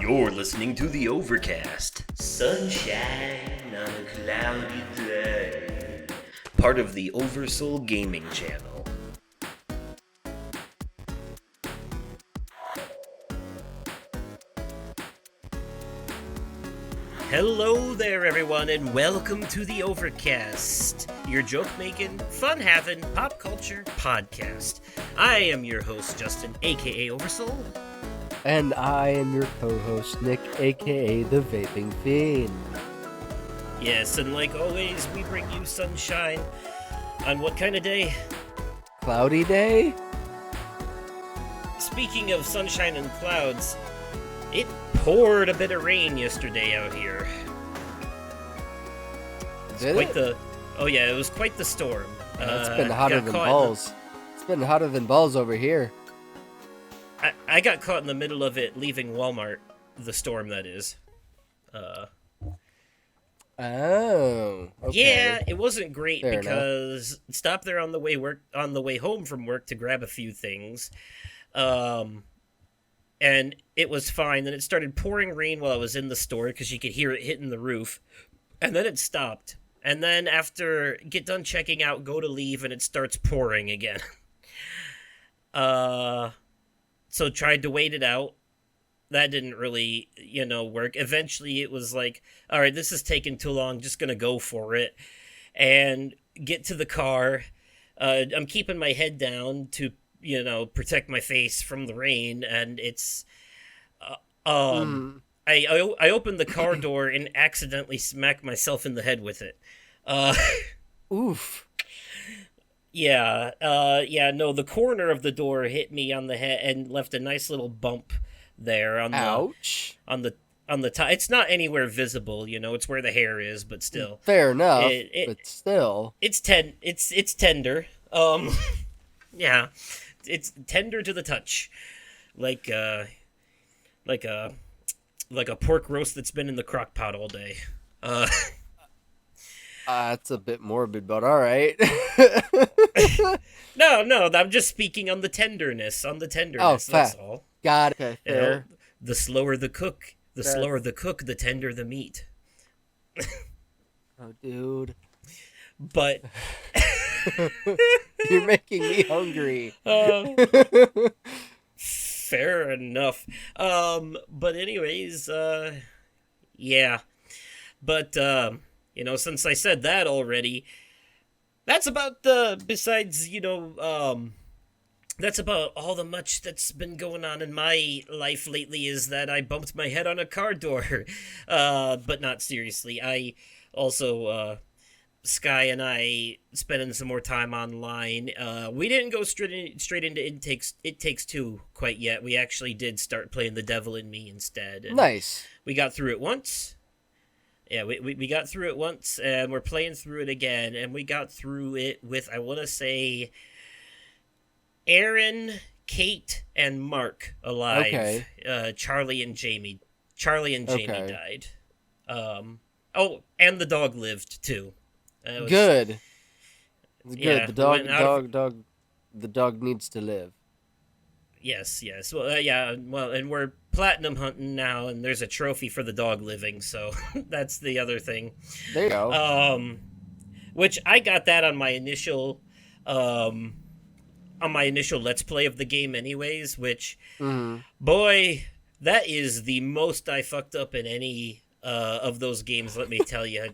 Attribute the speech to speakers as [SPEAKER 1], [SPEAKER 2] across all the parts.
[SPEAKER 1] You're listening to the Overcast. Sunshine on a cloudy day. Part of the Oversoul Gaming channel. Hello there, everyone, and welcome to the Overcast, your joke-making, fun-having, pop culture podcast. I am your host, Justin, aka Oversoul.
[SPEAKER 2] And I am your co-host, Nick, aka the Vaping Fiend.
[SPEAKER 1] Yes, and like always, we bring you sunshine on what kind of day?
[SPEAKER 2] Cloudy day?
[SPEAKER 1] Speaking of sunshine and clouds, it poured a bit of rain yesterday out here.
[SPEAKER 2] Did it?
[SPEAKER 1] Oh yeah, it was quite the storm.
[SPEAKER 2] It's been hotter than balls. It's been hotter than balls over here.
[SPEAKER 1] I got caught in the middle of it leaving Walmart, the storm that is.
[SPEAKER 2] Oh, okay.
[SPEAKER 1] Yeah, it wasn't great
[SPEAKER 2] Fair
[SPEAKER 1] because stopped there on the way home from work to grab a few things. And it was fine. Then it started pouring rain while I was in the store because you could hear it hitting the roof. And then it stopped. And then after get done checking out, go to leave, and it starts pouring again. So tried to wait it out. That didn't really, work. Eventually it was like, all right, this is taking too long. Just going to go for it. And get to the car. I'm keeping my head down to, protect my face from the rain. And it's, I opened the car door and accidentally smacked myself in the head with it.
[SPEAKER 2] Oof.
[SPEAKER 1] Yeah, no, the corner of the door hit me on the head and left a nice little bump there on
[SPEAKER 2] Ouch.
[SPEAKER 1] on the top. It's not anywhere visible, it's where the hair is, but still.
[SPEAKER 2] Fair enough, but still.
[SPEAKER 1] It's tender. Yeah. It's tender to the touch. Like a pork roast that's been in the crock pot all day.
[SPEAKER 2] It's a bit morbid, but all right.
[SPEAKER 1] No, I'm just speaking on the tenderness. That's all.
[SPEAKER 2] Got it. Fair.
[SPEAKER 1] The slower the cook, the tender the meat.
[SPEAKER 2] Oh, dude.
[SPEAKER 1] But
[SPEAKER 2] you're making me hungry.
[SPEAKER 1] Fair enough. But anyways, yeah. But since I said that already, that's about that's about all the much that's been going on in my life lately is that I bumped my head on a car door. But not seriously. I also, Sky and I spending some more time online. We didn't go straight into It Takes Two quite yet. We actually did start playing The Devil in Me instead.
[SPEAKER 2] Nice.
[SPEAKER 1] We got through it once. Yeah, we got through it once, and we're playing through it again, and we got through it with, I want to say, Aaron, Kate, and Mark alive.
[SPEAKER 2] Okay.
[SPEAKER 1] Charlie and Jamie died. And the dog lived, too.
[SPEAKER 2] Good.
[SPEAKER 1] Yeah,
[SPEAKER 2] the dog needs to live.
[SPEAKER 1] Yes. Well, and we're platinum hunting now, and there's a trophy for the dog living, so that's the other thing.
[SPEAKER 2] There you go.
[SPEAKER 1] Which I got that on my initial Let's Play of the game anyways, which, boy, that is the most I fucked up in any of those games, let me tell you.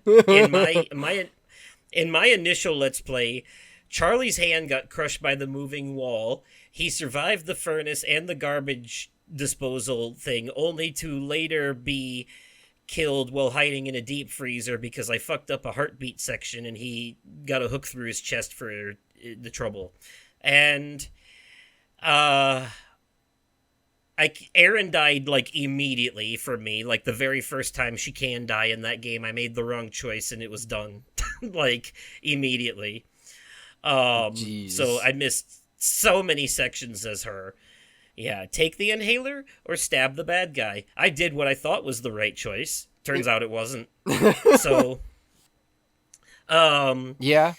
[SPEAKER 1] In my initial Let's Play, Charlie's hand got crushed by the moving wall. He survived the furnace and the garbage disposal thing, only to later be killed while hiding in a deep freezer because I fucked up a heartbeat section and he got a hook through his chest for the trouble. And Erin died immediately for me. The very first time she can die in that game, I made the wrong choice and it was done immediately. So I missed so many sections as her. Yeah, take the inhaler or stab the bad guy. I did what I thought was the right choice. Turns out it wasn't. So,
[SPEAKER 2] yeah.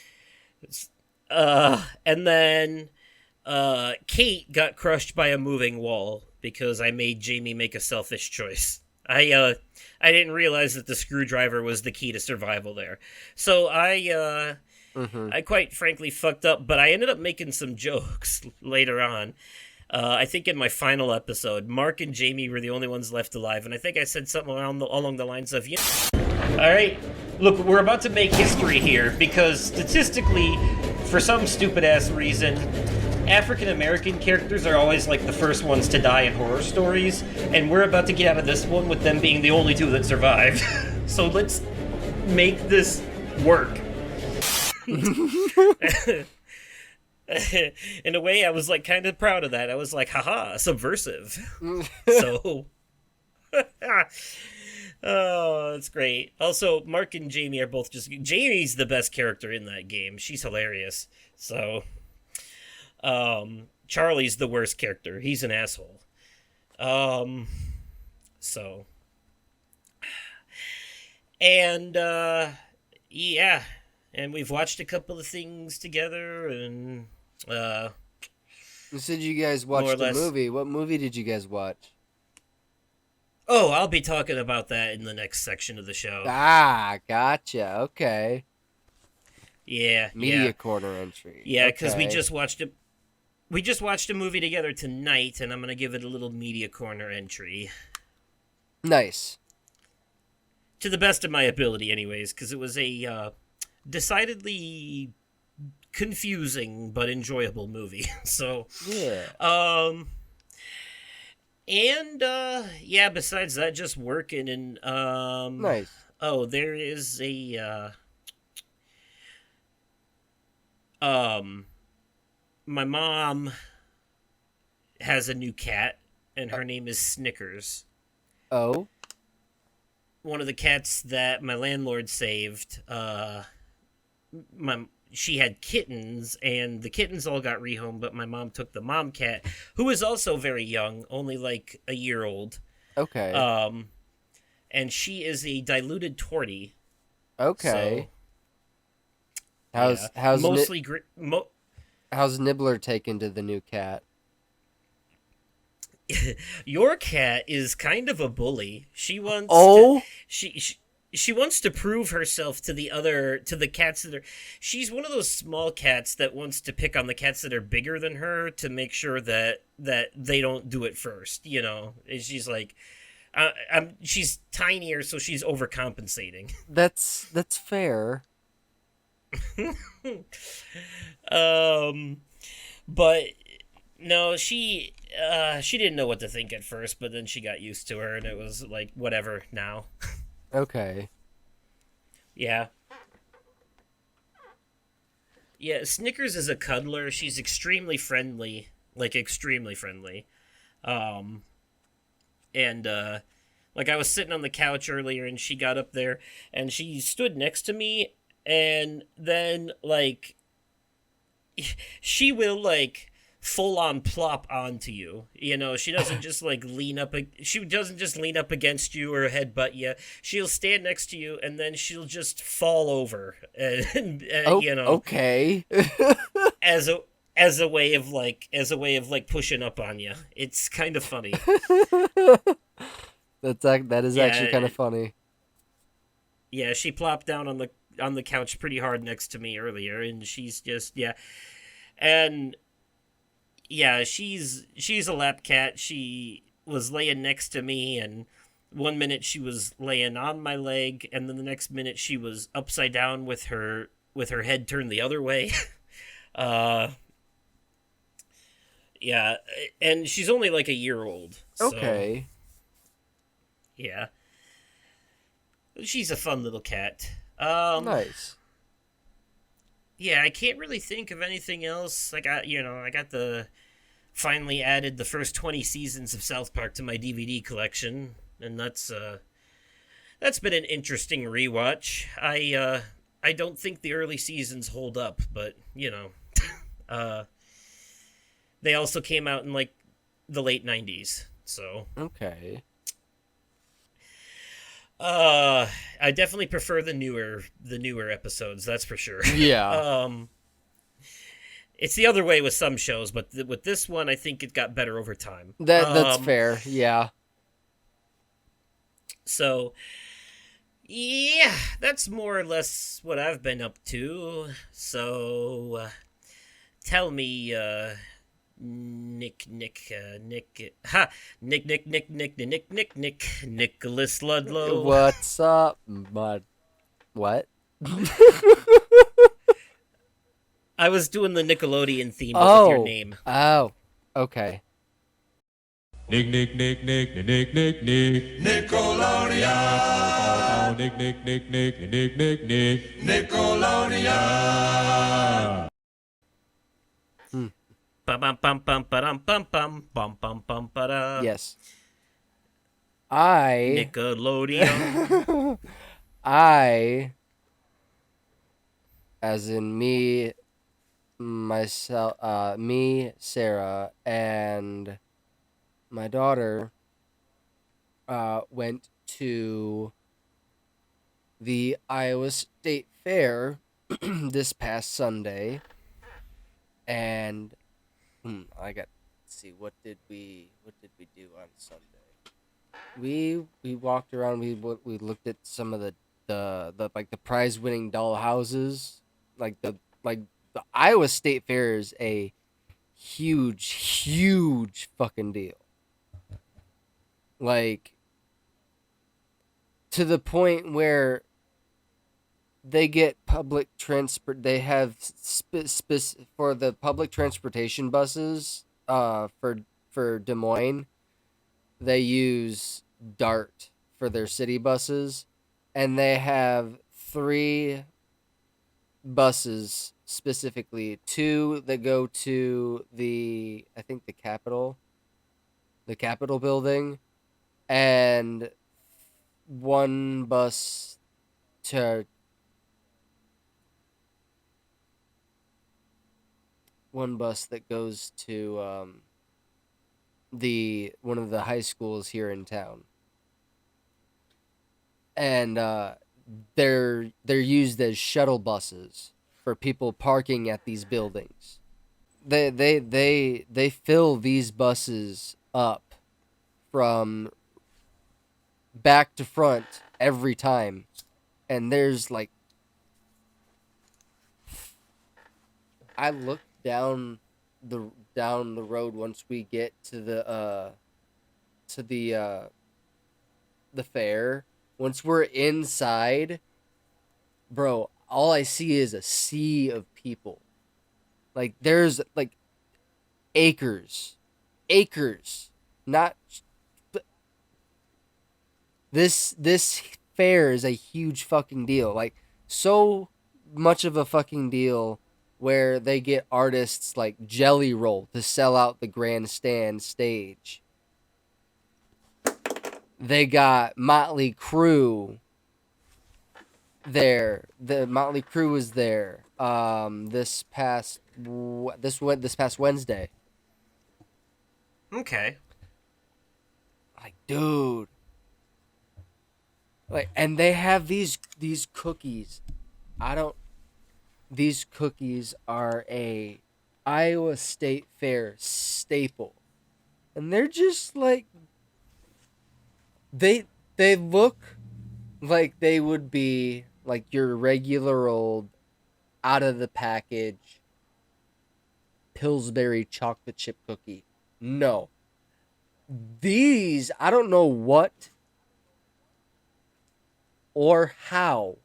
[SPEAKER 1] And then Kate got crushed by a moving wall because I made Jamie make a selfish choice. I didn't realize that the screwdriver was the key to survival there. So
[SPEAKER 2] Mm-hmm.
[SPEAKER 1] I quite frankly fucked up, but I ended up making some jokes later on. I think in my final episode, Mark and Jamie were the only ones left alive, and I think I said something along the lines of, all right, look, we're about to make history here because statistically, for some stupid ass reason, African American characters are always like the first ones to die in horror stories, and we're about to get out of this one with them being the only two that survived. So let's make this work. In a way, I was like kind of proud of that. I was like, haha, subversive. So, oh, that's great. Also, Mark and Jamie are both just. Jamie's the best character in that game. She's hilarious. So, Charlie's the worst character. He's an asshole. So, and yeah, and we've watched a couple of things together, and
[SPEAKER 2] You said you guys
[SPEAKER 1] more or
[SPEAKER 2] watched a
[SPEAKER 1] less.
[SPEAKER 2] movie. What movie did you guys watch?
[SPEAKER 1] Oh, I'll be talking about that in the next section of the show.
[SPEAKER 2] Ah, gotcha. Okay.
[SPEAKER 1] Yeah,
[SPEAKER 2] Media corner entry.
[SPEAKER 1] yeah, because we
[SPEAKER 2] Okay.
[SPEAKER 1] just watched it. We just watched a movie together tonight, and I'm gonna give it a little media corner entry
[SPEAKER 2] Nice.
[SPEAKER 1] to the best of my ability, anyways, because it was a decidedly confusing but enjoyable movie. So,
[SPEAKER 2] Yeah.
[SPEAKER 1] and yeah, besides that, just working and
[SPEAKER 2] Nice.
[SPEAKER 1] oh, there is a my mom has a new cat, and her name is Snickers.
[SPEAKER 2] Oh.
[SPEAKER 1] One of the cats that my landlord saved. She had kittens, and the kittens all got rehomed, but my mom took the mom cat, who is also very young, only like a year old.
[SPEAKER 2] Okay.
[SPEAKER 1] And she is a diluted tortie.
[SPEAKER 2] Okay.
[SPEAKER 1] So,
[SPEAKER 2] How's
[SPEAKER 1] mostly
[SPEAKER 2] how's Nibbler taken to the new cat?
[SPEAKER 1] your cat is kind of a bully. She wants
[SPEAKER 2] Oh.
[SPEAKER 1] she wants to prove herself to the cats that are. She's one of those small cats that wants to pick on the cats that are bigger than her to make sure that they don't do it first. You know, and she's like, she's tinier, so she's overcompensating.
[SPEAKER 2] That's fair.
[SPEAKER 1] But no, she didn't know what to think at first, but then she got used to her, and it was like whatever now.
[SPEAKER 2] Okay.
[SPEAKER 1] Yeah. Yeah, Snickers is a cuddler. She's extremely friendly, like extremely friendly. Um and like I was sitting on the couch earlier and she got up there and she stood next to me and then like she will like full on plop onto you. You know, she doesn't just like she doesn't just lean up against you or headbutt you. She'll stand next to you and then she'll just fall over and
[SPEAKER 2] Oh,
[SPEAKER 1] you know,
[SPEAKER 2] okay.
[SPEAKER 1] as a way of like pushing up on you. It's kind of funny.
[SPEAKER 2] That is actually kind of funny.
[SPEAKER 1] Yeah, she plopped down on the couch pretty hard next to me earlier, and she's just and yeah, she's a lap cat. She was laying next to me, and one minute she was laying on my leg, and then the next minute she was upside down with her head turned the other way. Yeah, and she's only like a year old. So,
[SPEAKER 2] Okay.
[SPEAKER 1] yeah, she's a fun little cat.
[SPEAKER 2] Nice.
[SPEAKER 1] Yeah, I can't really think of anything else. I got finally added the first 20 seasons of South Park to my DVD collection, and that's been an interesting rewatch. I don't think the early seasons hold up, but they also came out in like the late 90s. So,
[SPEAKER 2] Okay.
[SPEAKER 1] I definitely prefer the newer episodes, that's for sure.
[SPEAKER 2] Yeah.
[SPEAKER 1] It's the other way with some shows, but with this one, I think it got better over time.
[SPEAKER 2] That's fair. Yeah.
[SPEAKER 1] So yeah, that's more or less what I've been up to. So tell me, Nicholas Ludlow.
[SPEAKER 2] What's up, bud? What?
[SPEAKER 1] I was doing the Nickelodeon theme, but with your
[SPEAKER 2] Oh.
[SPEAKER 1] name.
[SPEAKER 2] Oh. Okay.
[SPEAKER 3] Nick. Nickelodeon. Nick. Nickelodeon.
[SPEAKER 1] Bum bum bum bum bum bum bum bum bum bum ba.
[SPEAKER 2] Yes. I
[SPEAKER 1] Nickelodeon.
[SPEAKER 2] I as in me myself me, Sarah, and my daughter went to the Iowa State Fair this past Sunday, and I got let's see what did we do on Sunday? We walked around. We looked at some of the like the prize winning doll houses. Like the Iowa State Fair is a huge fucking deal. Like to the point where they get public transport. They have for the public transportation buses. For Des Moines, they use Dart for their city buses, and they have 3 buses specifically. 2 that go to I think the Capitol building, and one bus to one bus that goes to the one of the high schools here in town, and they're used as shuttle buses for people parking at these buildings. They fill these buses up from back to front every time, and there's like I look down the road once we get to the fair. Once we're inside, bro, all I see is a sea of people. Like there's like acres. Not this fair is a huge fucking deal. Like so much of a fucking deal where they get artists like Jelly Roll to sell out the grandstand stage. They got Motley Crue there. The Motley Crue was there. This past Wednesday.
[SPEAKER 1] Okay.
[SPEAKER 2] Like, dude. Like, and they have these cookies. These cookies are a Iowa State Fair staple. And they're just like they look like they would be like your regular old out of the package Pillsbury chocolate chip cookie. No. These, I don't know what or how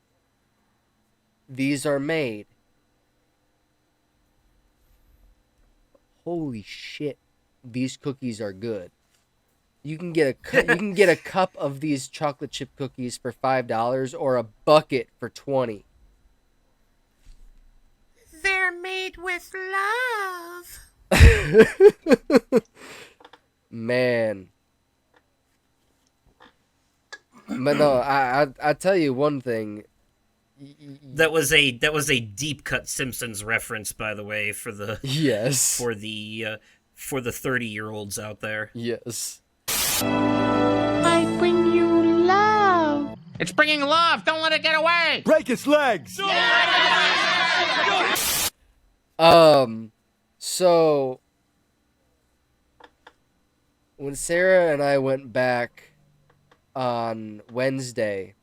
[SPEAKER 2] these are made. Holy shit, these cookies are good. You can get a cup of these chocolate chip cookies for $5 or a bucket for $20.
[SPEAKER 1] They're made with love.
[SPEAKER 2] Man. But no, I tell you one thing.
[SPEAKER 1] That was a deep cut Simpsons reference, by the way, for the
[SPEAKER 2] yes
[SPEAKER 1] for the 30-year-olds out there.
[SPEAKER 2] Yes.
[SPEAKER 4] I bring you love.
[SPEAKER 5] It's bringing love. Don't let it get away.
[SPEAKER 3] Break its legs.
[SPEAKER 2] So when Sarah and I went back on Wednesday,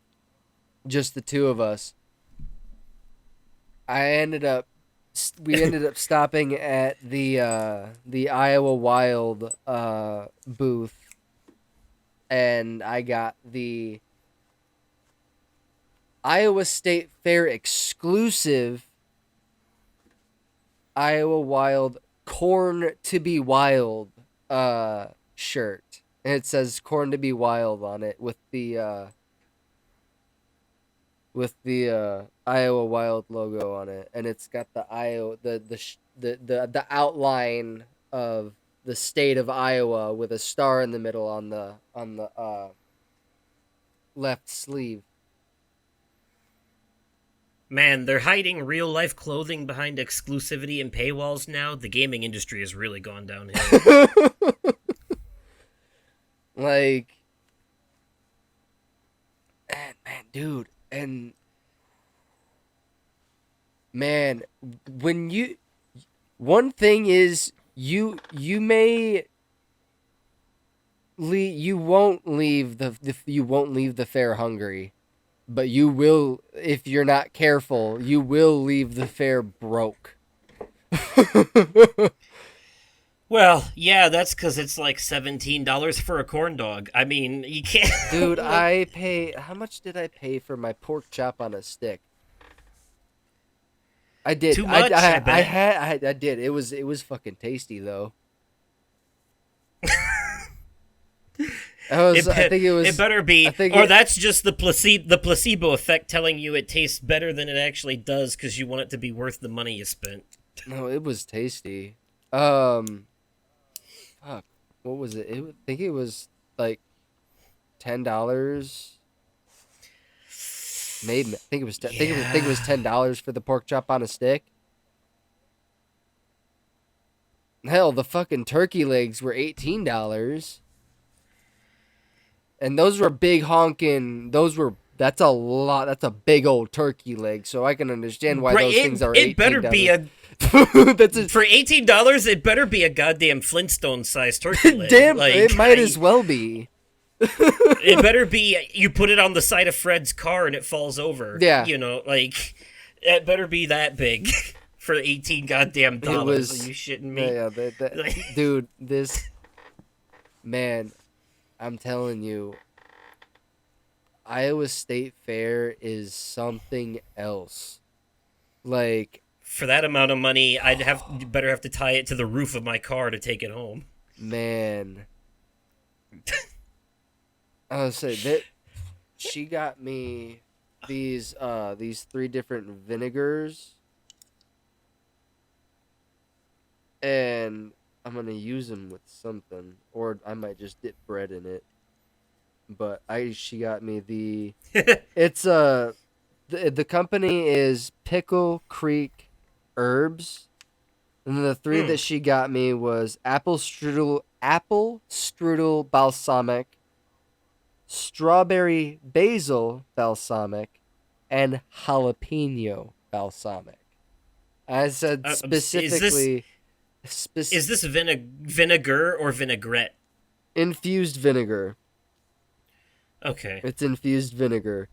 [SPEAKER 2] just the two of us, we ended up stopping at the Iowa Wild booth, and I got the Iowa State Fair exclusive Iowa Wild Corn to be Wild shirt. And it says Corn to be Wild on it with the Iowa Wild logo on it, and it's got the Iowa the outline of the state of Iowa with a star in the middle on the left sleeve.
[SPEAKER 1] Man, they're hiding real life clothing behind exclusivity and paywalls now. The gaming industry has really gone downhill.
[SPEAKER 2] Like, man, dude, and man, when you one thing is you may you won't leave the fair hungry, but you will, if you're not careful, you will leave the fair broke.
[SPEAKER 1] Well, yeah, that's because it's like $17 for a corn dog. I mean, you can't.
[SPEAKER 2] Dude, how much did I pay for my pork chop on a stick? I did.
[SPEAKER 1] Too much, I bet.
[SPEAKER 2] I did. It was fucking tasty though. I think it was.
[SPEAKER 1] It better be,
[SPEAKER 2] or
[SPEAKER 1] that's just the placebo effect telling you it tastes better than it actually does because you want it to be worth the money you spent.
[SPEAKER 2] No, it was tasty. Fuck, what was it? I think it was like $10. Maybe I think it was. I think it was $10 for the pork chop on a stick. Hell, the fucking turkey legs were $18. And those were big honking. That's a lot. That's a big old turkey leg. So I can understand why those things are $18.
[SPEAKER 1] It better be a. For $18, it better be a goddamn Flintstone sized turkey leg.
[SPEAKER 2] Damn, it might as well be.
[SPEAKER 1] It better be. You put it on the side of Fred's car and it falls over.
[SPEAKER 2] Yeah,
[SPEAKER 1] you know, like it better be that big for $18 goddamn dollars. Are you shitting me?
[SPEAKER 2] Yeah, dude, this man. I'm telling you, Iowa State Fair is something else. Like,
[SPEAKER 1] for that amount of money, better have to tie it to the roof of my car to take it home.
[SPEAKER 2] Man, I was saying that she got me these 3 different vinegars, and I'm gonna use them with something, or I might just dip bread in it. But she got me the. It's the company is Pickle Creek Herbs, and then the 3 that she got me was apple strudel balsamic, strawberry basil balsamic, and jalapeno balsamic. I said specifically.
[SPEAKER 1] Is this vinegar or vinaigrette?
[SPEAKER 2] Infused vinegar.
[SPEAKER 1] Okay.
[SPEAKER 2] It's infused vinegar.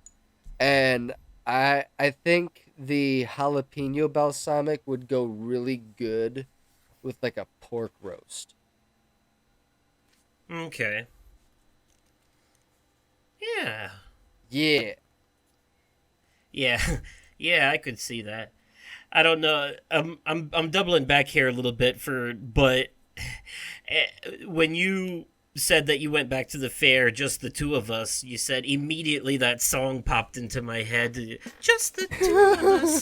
[SPEAKER 2] And I think the jalapeno balsamic would go really good with like a pork roast.
[SPEAKER 1] Okay. Yeah.
[SPEAKER 2] Yeah.
[SPEAKER 1] Yeah. Yeah, I could see that. I don't know. I'm doubling back here a little bit but when you said that you went back to the fair, just the two of us, you said immediately that song popped into my head. Just the two of us.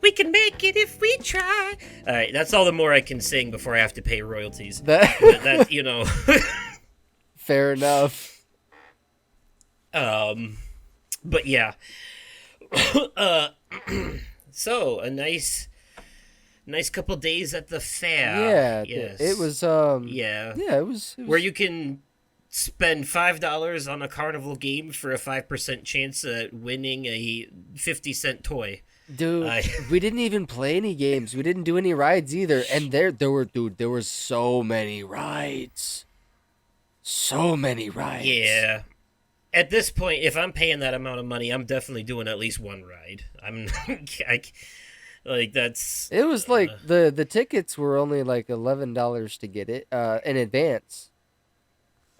[SPEAKER 1] We can make it if we try. All right, that's all the more I can sing before I have to pay royalties. That you know.
[SPEAKER 2] Fair enough.
[SPEAKER 1] But yeah. So a nice couple days at the fair.
[SPEAKER 2] Yeah,
[SPEAKER 1] yes.
[SPEAKER 2] it was.
[SPEAKER 1] Yeah,
[SPEAKER 2] it was
[SPEAKER 1] where you can spend $5 on a carnival game for a 5% chance at winning a 50-cent toy.
[SPEAKER 2] Dude,
[SPEAKER 1] I
[SPEAKER 2] we didn't even play any games. We didn't do any rides either. And there were so many rides. So many rides.
[SPEAKER 1] yeah. At this point, if I'm paying that amount of money, I'm definitely doing at least one ride. I, like that's
[SPEAKER 2] It was like the tickets were only like $11 to get it in advance.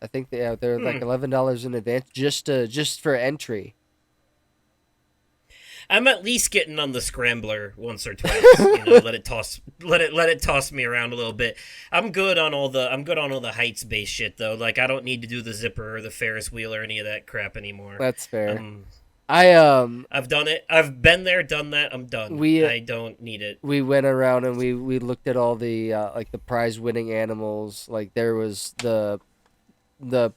[SPEAKER 2] I think they're like $11 in advance just for entry.
[SPEAKER 1] I'm at least getting on the scrambler once or twice. Let it toss me around a little bit. I'm good on all the heights based shit though. Like I don't need to do the zipper or the Ferris wheel or any of that crap anymore.
[SPEAKER 2] That's fair.
[SPEAKER 1] Um,
[SPEAKER 2] I
[SPEAKER 1] I've done it. I've been there, done that. I'm done. I don't need it.
[SPEAKER 2] we went around and we looked at all the like the prize winning animals. Like there was the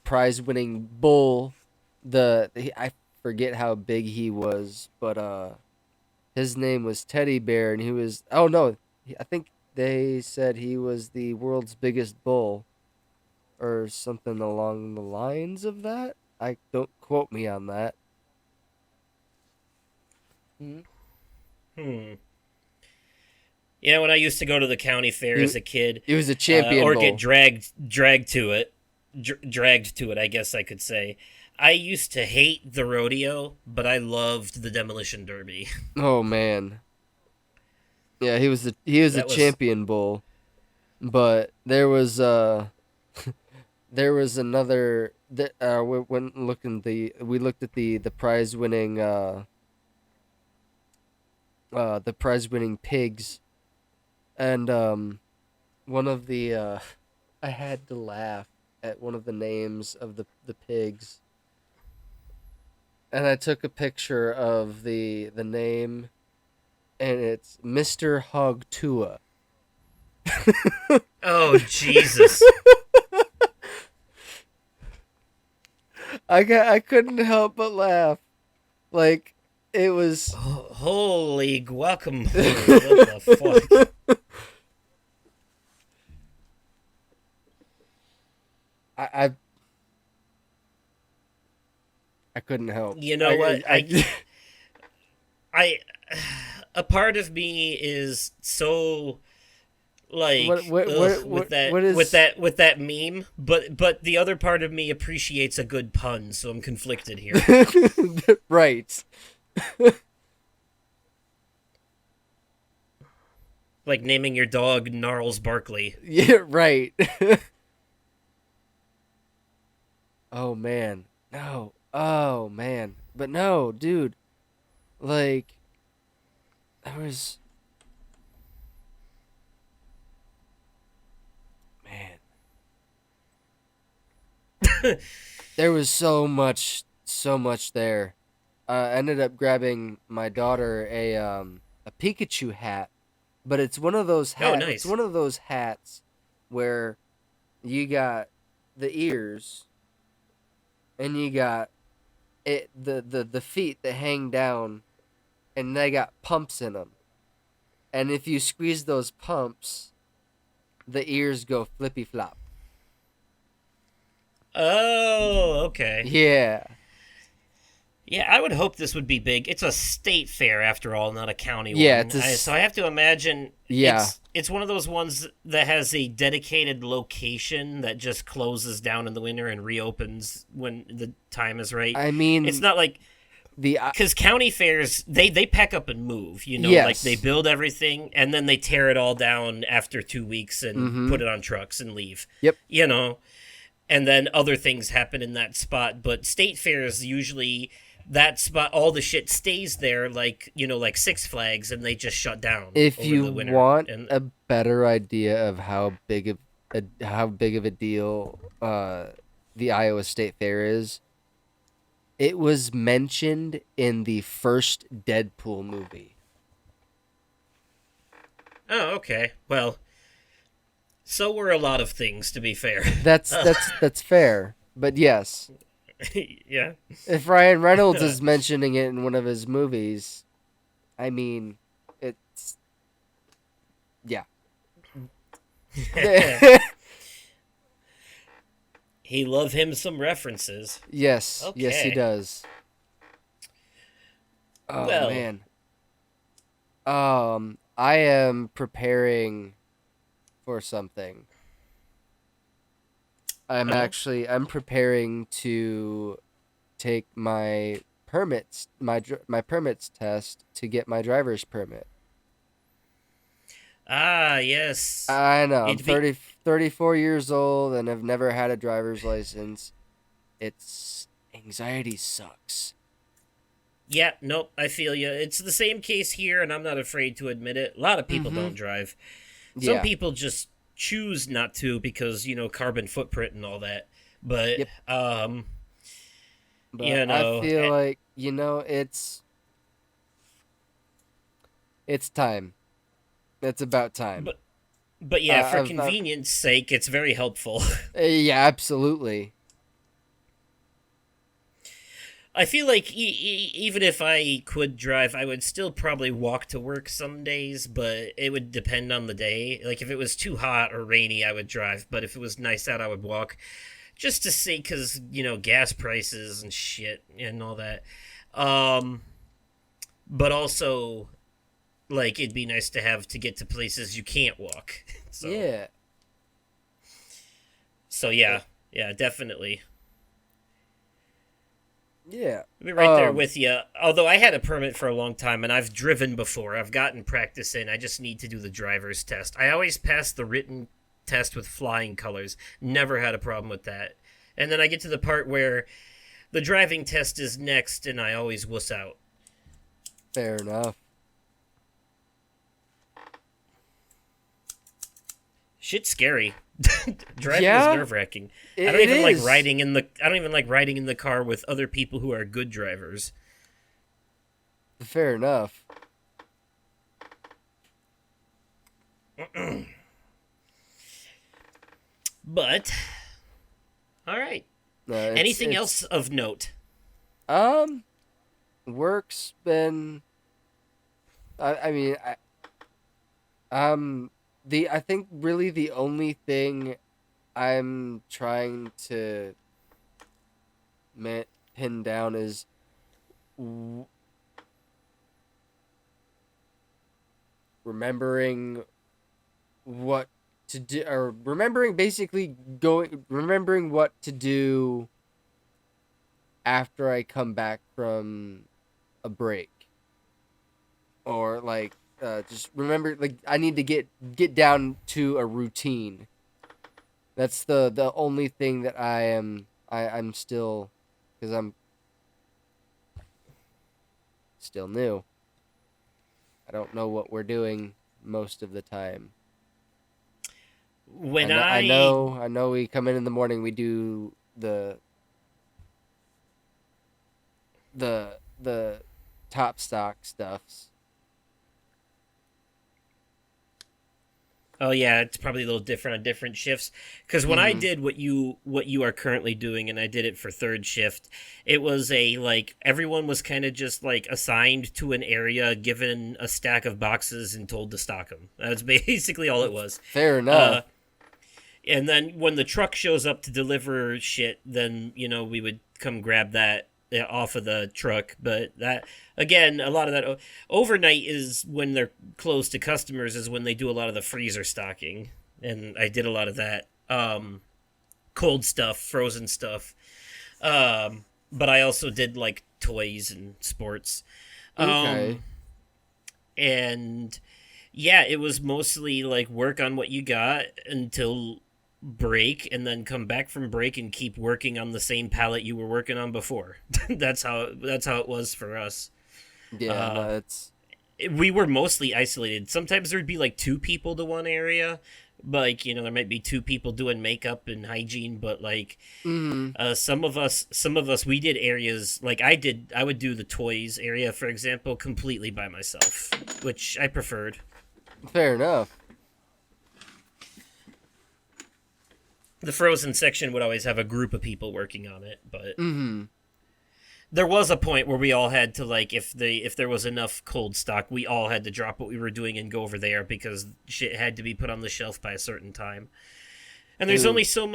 [SPEAKER 2] prize winning bull. I forget how big he was, but his name was Teddy Bear, and he was I think they said he was the world's biggest bull, or something along the lines of that. I don't quote me on that.
[SPEAKER 1] Hmm. Yeah, when I used to go to the county fair
[SPEAKER 2] He,
[SPEAKER 1] as a kid,
[SPEAKER 2] he was a champion
[SPEAKER 1] or
[SPEAKER 2] bull.
[SPEAKER 1] get dragged to it, I guess I could say. I used to hate the rodeo, but I loved the demolition derby.
[SPEAKER 2] Oh man, yeah, he was a
[SPEAKER 1] That was
[SPEAKER 2] champion bull, but there was there was another that we looked at the prize winning pigs, and one of the I had to laugh at one of the names of the pigs, and I took a picture of the name, and it's Mr. Hog Tua.
[SPEAKER 1] oh Jesus.
[SPEAKER 2] I couldn't help but laugh. Like it was
[SPEAKER 1] Holy guacamole! What the fuck?
[SPEAKER 2] I I couldn't help.
[SPEAKER 1] You know what? I a part of me is so like
[SPEAKER 2] what is
[SPEAKER 1] with that meme, but the other part of me appreciates a good pun, so I'm conflicted here.
[SPEAKER 2] right.
[SPEAKER 1] Like naming your dog Gnarls Barkley.
[SPEAKER 2] Yeah, right. Oh man. No. Oh man. But no, dude. Like there was man. There was so much there. I ended up grabbing my daughter a Pikachu hat, but it's one of those
[SPEAKER 1] Oh,
[SPEAKER 2] hats.
[SPEAKER 1] nice.
[SPEAKER 2] It's one of those hats where you got the ears and you got the feet that hang down, and they got pumps in them. And if you squeeze those pumps, the ears go flippy flop.
[SPEAKER 1] Oh, okay.
[SPEAKER 2] Yeah.
[SPEAKER 1] Yeah, I would hope this would be big. It's a state fair after all, not a county
[SPEAKER 2] Yeah,
[SPEAKER 1] one. So I have to imagine
[SPEAKER 2] Yeah.
[SPEAKER 1] it's one of those ones that has a dedicated location that just closes down in the winter and reopens when the time is right.
[SPEAKER 2] I mean,
[SPEAKER 1] It's not like
[SPEAKER 2] the
[SPEAKER 1] because county fairs they pack up and move, you know,
[SPEAKER 2] Yes.
[SPEAKER 1] like they build everything and then they tear it all down after 2 weeks and put it on trucks and leave.
[SPEAKER 2] Yep.
[SPEAKER 1] You know, and then other things happen in that spot. But state fairs usually that spot, all the shit stays there, like you know, like Six Flags, and they just shut down.
[SPEAKER 2] if
[SPEAKER 1] over
[SPEAKER 2] you
[SPEAKER 1] the winter.
[SPEAKER 2] want
[SPEAKER 1] And
[SPEAKER 2] a better idea of how big of a deal the Iowa State Fair is, it was mentioned in the first Deadpool movie.
[SPEAKER 1] oh, okay, well, so were a lot of things, to be fair.
[SPEAKER 2] That's fair. But yes,
[SPEAKER 1] Yeah.
[SPEAKER 2] if Ryan Reynolds is mentioning it in one of his movies, I mean, it's yeah.
[SPEAKER 1] He love him some references.
[SPEAKER 2] Yes, yes, he
[SPEAKER 1] Okay.
[SPEAKER 2] does. Oh
[SPEAKER 1] Well,
[SPEAKER 2] man, I am preparing for something.
[SPEAKER 1] Oh,
[SPEAKER 2] I'm preparing to take my permits test to get my driver's permit.
[SPEAKER 1] ah, yes.
[SPEAKER 2] I know. I'm
[SPEAKER 1] It'd be
[SPEAKER 2] 34 years old and have never had a driver's license. It's anxiety sucks.
[SPEAKER 1] Yeah, nope, I feel you. It's the same case here, and I'm not afraid to admit it. A lot of people
[SPEAKER 2] Mhm.
[SPEAKER 1] don't drive. Some
[SPEAKER 2] Yeah.
[SPEAKER 1] people just choose not to because, carbon footprint and all that. But,
[SPEAKER 2] Yep.
[SPEAKER 1] um,
[SPEAKER 2] But
[SPEAKER 1] you
[SPEAKER 2] I
[SPEAKER 1] know,
[SPEAKER 2] feel
[SPEAKER 1] eh,
[SPEAKER 2] like, it's time. It's about time.
[SPEAKER 1] but, but yeah, for
[SPEAKER 2] I've
[SPEAKER 1] convenience sake, it's very helpful.
[SPEAKER 2] yeah, absolutely.
[SPEAKER 1] I feel like even if I could drive, I would still probably walk to work some days, but it would depend on the day. Like if it was too hot or rainy, I would drive, but if it was nice out, I would walk just to see cuz gas prices and shit and all that. Um but also like it'd be nice to have to get to places you can't walk. so
[SPEAKER 2] Yeah.
[SPEAKER 1] so
[SPEAKER 2] Uh,
[SPEAKER 1] yeah. Yeah, definitely.
[SPEAKER 2] Yeah.
[SPEAKER 1] I'll be right there
[SPEAKER 2] Um
[SPEAKER 1] with you. Although I had a permit for a long time and I've driven before, I've gotten practice in. I just need to do the driver's test. I always pass the written test with flying colors. Never had a problem with that. And then I get to the part where the driving test is next and I always wuss out.
[SPEAKER 2] fair enough.
[SPEAKER 1] Shit's scary. Driving is
[SPEAKER 2] Yeah,
[SPEAKER 1] nerve wracking.
[SPEAKER 2] it, it is.
[SPEAKER 1] I don't even like riding in the car with other people who are good drivers.
[SPEAKER 2] Fair enough.
[SPEAKER 1] But all right.
[SPEAKER 2] It's
[SPEAKER 1] Anything else of note?
[SPEAKER 2] um work's been I mean I think really the only thing I'm trying to pin down is w- remembering what to do, or remembering basically going remembering what to do after I come back from a break, or like just remember, like, I need to get down to a routine. That's the only thing that I'm still, because I'm still new. I don't know what we're doing most of the time.
[SPEAKER 1] When I
[SPEAKER 2] I know we come in the morning, we do the top stock stuffs.
[SPEAKER 1] Oh yeah, it's probably a little different on different shifts. Because when I
[SPEAKER 2] Mhm.
[SPEAKER 1] did what you are currently doing, and I did it for third shift, it was a like everyone was kind of just like assigned to an area, given a stack of boxes, and told to stock them. That's basically all it was.
[SPEAKER 2] Fair
[SPEAKER 1] Uh,
[SPEAKER 2] enough.
[SPEAKER 1] and then when the truck shows up to deliver shit, then we would come grab that off of the truck. But that again, a lot of that overnight is when they're close to customers is when they do a lot of the freezer stocking, and I did a lot of that. Cold stuff, frozen stuff. But I also did like toys and sports.
[SPEAKER 2] Okay.
[SPEAKER 1] Um, and yeah, it was mostly like work on what you got until break and then come back from break and keep working on the same palette you were working on before. That's how it was for us.
[SPEAKER 2] Yeah,
[SPEAKER 1] Uh,
[SPEAKER 2] no, it's
[SPEAKER 1] we were mostly isolated. Sometimes there'd be like two people to one area. Like, there might be two people doing makeup and hygiene, but like
[SPEAKER 2] mm,
[SPEAKER 1] some of us we did areas like I would do the toys area, for example, completely by myself, which I preferred.
[SPEAKER 2] fair enough.
[SPEAKER 1] The frozen section would always have a group of people working on it, but
[SPEAKER 2] Mhm.
[SPEAKER 1] there was a point where we all had to like if there was enough cold stock, we all had to drop what we were doing and go over there because shit had to be put on the shelf by a certain time. And
[SPEAKER 2] Ooh.
[SPEAKER 1] there's only so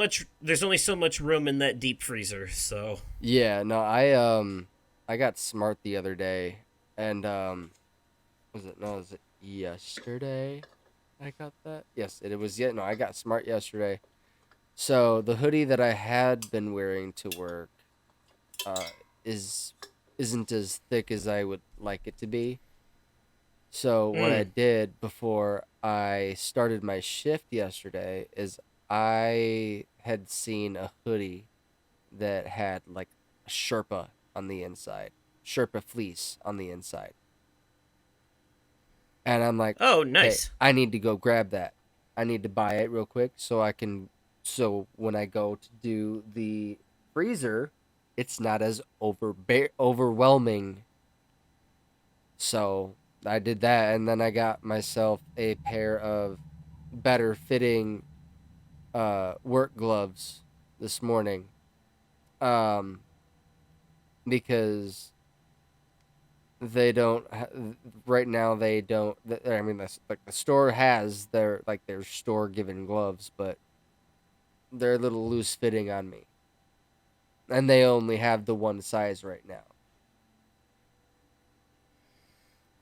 [SPEAKER 1] much room in that deep freezer, so
[SPEAKER 2] Yeah, no, I got smart the other day, and Was it yesterday I got that? Yes, it was yet. No, I got smart yesterday. So the hoodie that I had been wearing to work uh, is isn't as thick as I would like it to be. So what I
[SPEAKER 1] Mm.
[SPEAKER 2] did before I started my shift yesterday is I had seen a hoodie that had like a Sherpa on the inside, Sherpa fleece on the inside. And I'm like,
[SPEAKER 1] Oh,
[SPEAKER 2] okay,
[SPEAKER 1] nice.
[SPEAKER 2] I need to go grab that. I need to buy it real quick so I can. So when I go to do the freezer, it's not as overwhelming. So I did that, and then I got myself a pair of better fitting work gloves this morning. Um, because they don't right now they don't I mean that's like the store has their store given gloves, but they're a little loose fitting on me, and they only have the one size right now.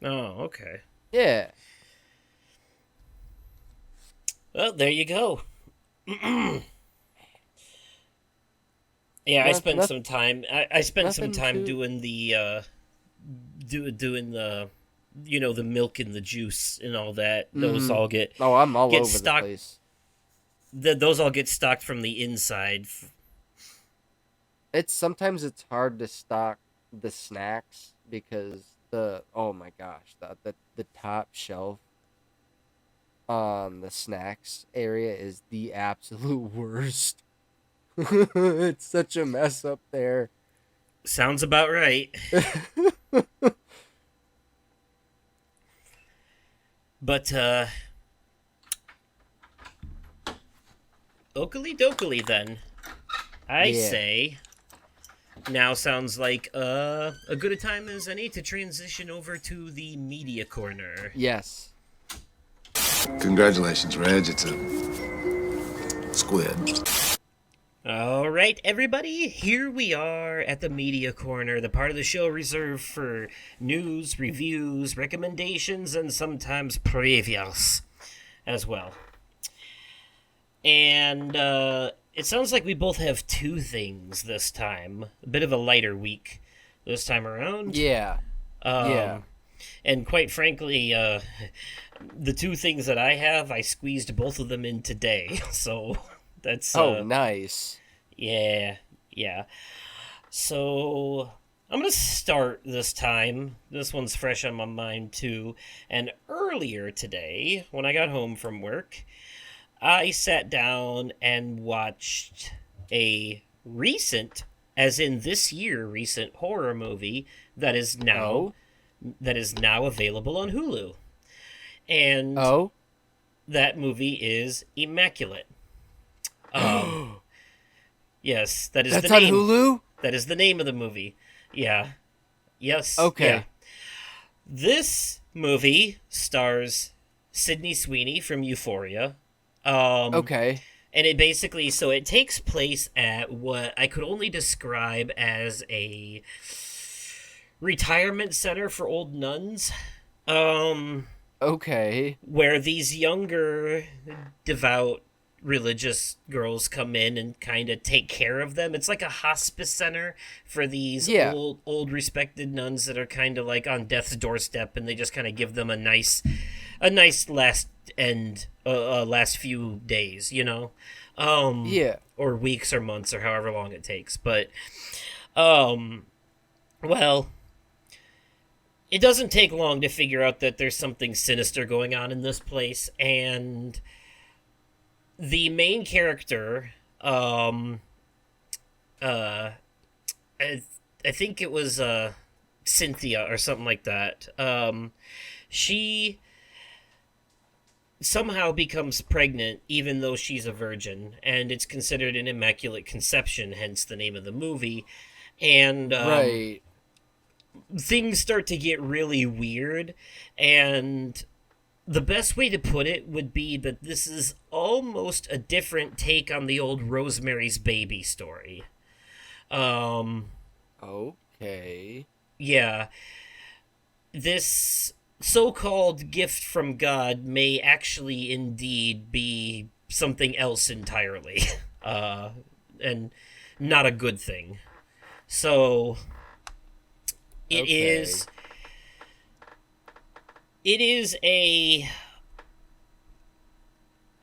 [SPEAKER 1] Oh, okay.
[SPEAKER 2] Yeah.
[SPEAKER 1] Well, there you go. Yeah, I spent
[SPEAKER 2] Nothing.
[SPEAKER 1] some time. I spent some
[SPEAKER 2] Nothing
[SPEAKER 1] time
[SPEAKER 2] too.
[SPEAKER 1] doing the doing the the milk and the juice and all that. Those
[SPEAKER 2] Mm.
[SPEAKER 1] all
[SPEAKER 2] Oh, I'm all
[SPEAKER 1] get
[SPEAKER 2] over the
[SPEAKER 1] stocked.
[SPEAKER 2] place.
[SPEAKER 1] Those all get stocked from the inside.
[SPEAKER 2] It's hard to stock the snacks because the oh my gosh, the top shelf the snacks area is the absolute worst. It's such a mess up there.
[SPEAKER 1] Sounds about right. But oakley dokley then. I
[SPEAKER 2] Yeah.
[SPEAKER 1] say now sounds like a good a time as any to transition over to the media corner.
[SPEAKER 2] Yes.
[SPEAKER 6] Congratulations, Reg. It's a squid.
[SPEAKER 1] All right, everybody, here we are at the media corner, the part of the show reserved for news, reviews, recommendations, and sometimes previews as well. And it sounds like we both have two things this time. A bit of a lighter week this time around.
[SPEAKER 2] Yeah. Yeah.
[SPEAKER 1] Um, and quite frankly, the two things that I have, I squeezed both of them in today. So that's
[SPEAKER 2] Oh, nice.
[SPEAKER 1] yeah, yeah. So I'm gonna start this time. This one's fresh on my mind too. And earlier today, when I got home from work, I sat down and watched a recent, as in this year, recent horror movie that is now
[SPEAKER 2] Oh.
[SPEAKER 1] available on Hulu. And
[SPEAKER 2] Oh.
[SPEAKER 1] that movie is Immaculate. Um, yes, that is the
[SPEAKER 2] That's on
[SPEAKER 1] name.
[SPEAKER 2] Hulu?
[SPEAKER 1] That is the name of the movie. Yeah. Yes. Yeah.
[SPEAKER 2] Okay.
[SPEAKER 1] This movie stars Sydney Sweeney from Euphoria. Um,
[SPEAKER 2] Okay.
[SPEAKER 1] and it basically so it takes place at what I could only describe as a retirement center for old nuns. Um,
[SPEAKER 2] Okay.
[SPEAKER 1] where these younger devout religious girls come in and kind of take care of them. It's like a hospice center for these
[SPEAKER 2] Yeah.
[SPEAKER 1] old respected nuns that are kind of like on death's doorstep, and they just kind of give them a nice last few days,
[SPEAKER 2] Yeah.
[SPEAKER 1] or weeks or months or however long it takes. But um well, it doesn't take long to figure out that there's something sinister going on in this place, and the main character, uh, I, I think it was Cynthia or something like that. She somehow becomes pregnant even though she's a virgin, and it's considered an immaculate conception, hence the name of the movie. And
[SPEAKER 2] Right.
[SPEAKER 1] things start to get really weird, and the best way to put it would be that this is almost a different take on the old Rosemary's Baby story. Um,
[SPEAKER 2] Okay.
[SPEAKER 1] yeah, this so-called gift from God may actually indeed be something else entirely, uh, and not a good thing. So it is
[SPEAKER 2] Okay.
[SPEAKER 1] it is a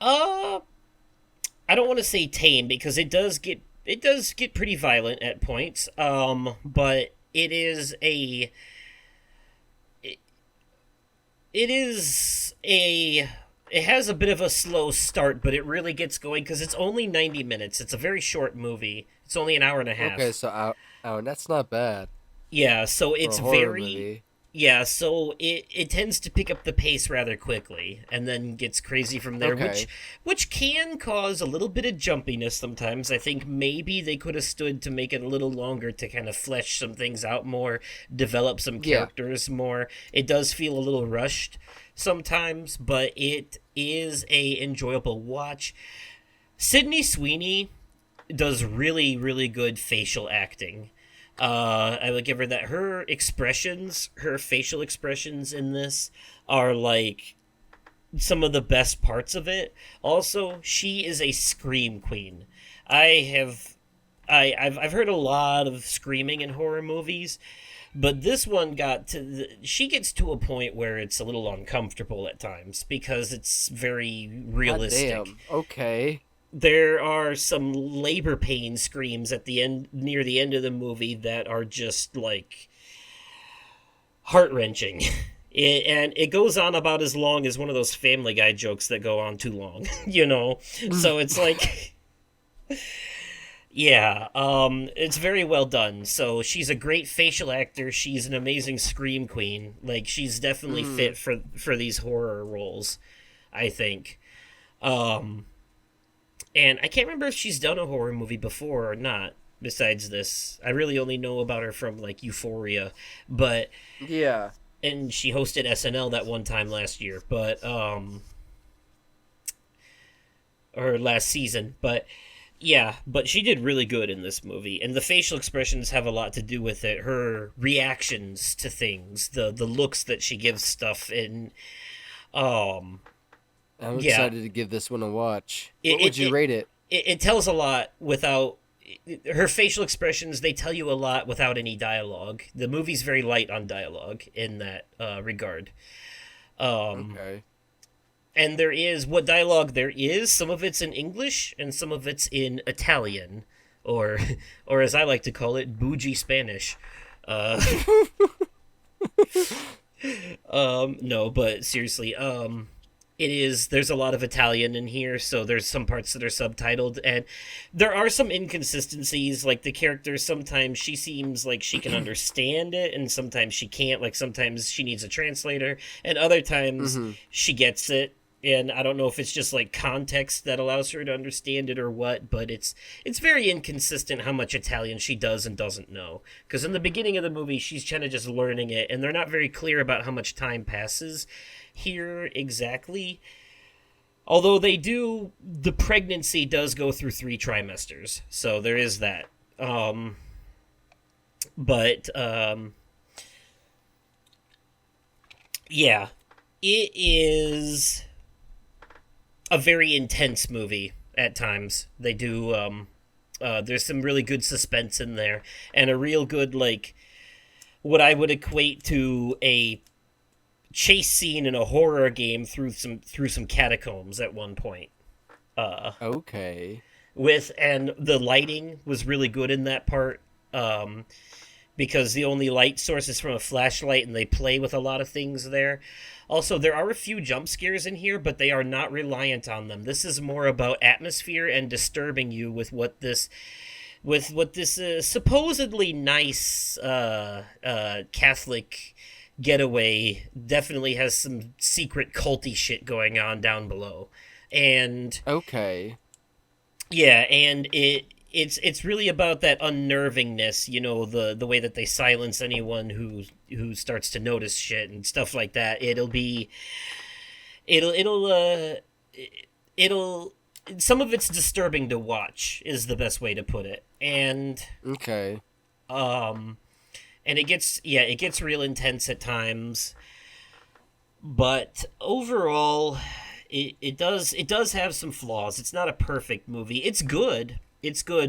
[SPEAKER 1] uh I don't want to say tame because it does get pretty violent at points. But it is a it has a bit of a slow start, but it really gets going because it's only 90 minutes. It's a very short movie. It's only an hour and a
[SPEAKER 2] Okay,
[SPEAKER 1] half.
[SPEAKER 2] so that's not bad
[SPEAKER 1] Yeah, so
[SPEAKER 2] for
[SPEAKER 1] it's
[SPEAKER 2] a horror
[SPEAKER 1] very
[SPEAKER 2] movie.
[SPEAKER 1] yeah, so it tends to pick up the pace rather quickly and then gets crazy from there, which
[SPEAKER 2] Okay.
[SPEAKER 1] can cause a little bit of jumpiness sometimes. I think maybe they could have stood to make it a little longer to kind of flesh some things out more, develop some
[SPEAKER 2] Yeah.
[SPEAKER 1] characters more. It does feel a little rushed sometimes, but it is a enjoyable watch. Sydney Sweeney does really, really good facial acting. I would give her that. Her facial expressions in this are like some of the best parts of it. Also, she is a scream queen. I have, I've heard a lot of screaming in horror movies, but this one she gets to a point where it's a little uncomfortable at times because it's very
[SPEAKER 2] God
[SPEAKER 1] realistic.
[SPEAKER 2] damn. Okay.
[SPEAKER 1] There are some labor pain screams at the end, near the end of the movie, that are just like heart wrenching. And it goes on about as long as one of those Family Guy jokes that go on too long, you know. So it's like, yeah, it's very well done. So she's a great facial actor. She's an amazing scream queen. Like she's definitely
[SPEAKER 2] Mm.
[SPEAKER 1] fit for these horror roles, I think. Um, And I can't remember if she's done a horror movie before or not. Besides this, I really only know about her from like Euphoria, but
[SPEAKER 2] Yeah.
[SPEAKER 1] and she hosted SNL that one time last year, but or last season, but yeah, but she did really good in this movie, and the facial expressions have a lot to do with it. Her reactions to things, the looks that she gives stuff, and um,
[SPEAKER 2] I'm
[SPEAKER 1] yeah,
[SPEAKER 2] excited to give this one a watch.
[SPEAKER 1] it
[SPEAKER 2] What
[SPEAKER 1] it,
[SPEAKER 2] would you
[SPEAKER 1] it
[SPEAKER 2] rate it?
[SPEAKER 1] it tells a lot without her facial expressions. They tell you a lot without any dialogue. The movie's very light on dialogue in that regard. um
[SPEAKER 2] Okay.
[SPEAKER 1] and there is what dialogue there is, some of it's in English and some of it's in Italian, or or as I like to call it, bougie Spanish. uh no, but seriously, it is there's a lot of Italian in here, so there's some parts that are subtitled, and there are some inconsistencies. Like the character, sometimes she seems like she can understand it and sometimes she can't. Like sometimes she needs a translator and other times
[SPEAKER 2] Mm-hmm.
[SPEAKER 1] she gets it, and I don't know if it's just like context that allows her to understand it or what, but it's very inconsistent how much Italian she does and doesn't know. Because in the beginning of the movie, she's kind of just learning it, and they're not very clear about how much time passes here exactly. Although the pregnancy does go through 3 trimesters, so there is that. But yeah, it is a very intense movie at times. They do there's some really good suspense in there, and a real good, like, what I would equate to a chase scene in a horror game through some catacombs at one point.
[SPEAKER 2] Okay.
[SPEAKER 1] And the lighting was really good in that part. Because the only light source is from a flashlight, and they play with a lot of things there. Also, there are a few jump scares in here, but they are not reliant on them. This is more about atmosphere and disturbing you with what this supposedly nice Catholic getaway definitely has some secret culty shit going on down below. And
[SPEAKER 2] Okay.
[SPEAKER 1] yeah, and it's really about that unnervingness, the way that they silence anyone who starts to notice shit and stuff like that. It'll some of it's disturbing to watch is the best way to put it.
[SPEAKER 2] Okay.
[SPEAKER 1] Um and it gets real intense at times. but overall, it does have some flaws. It's not a perfect movie. It's good,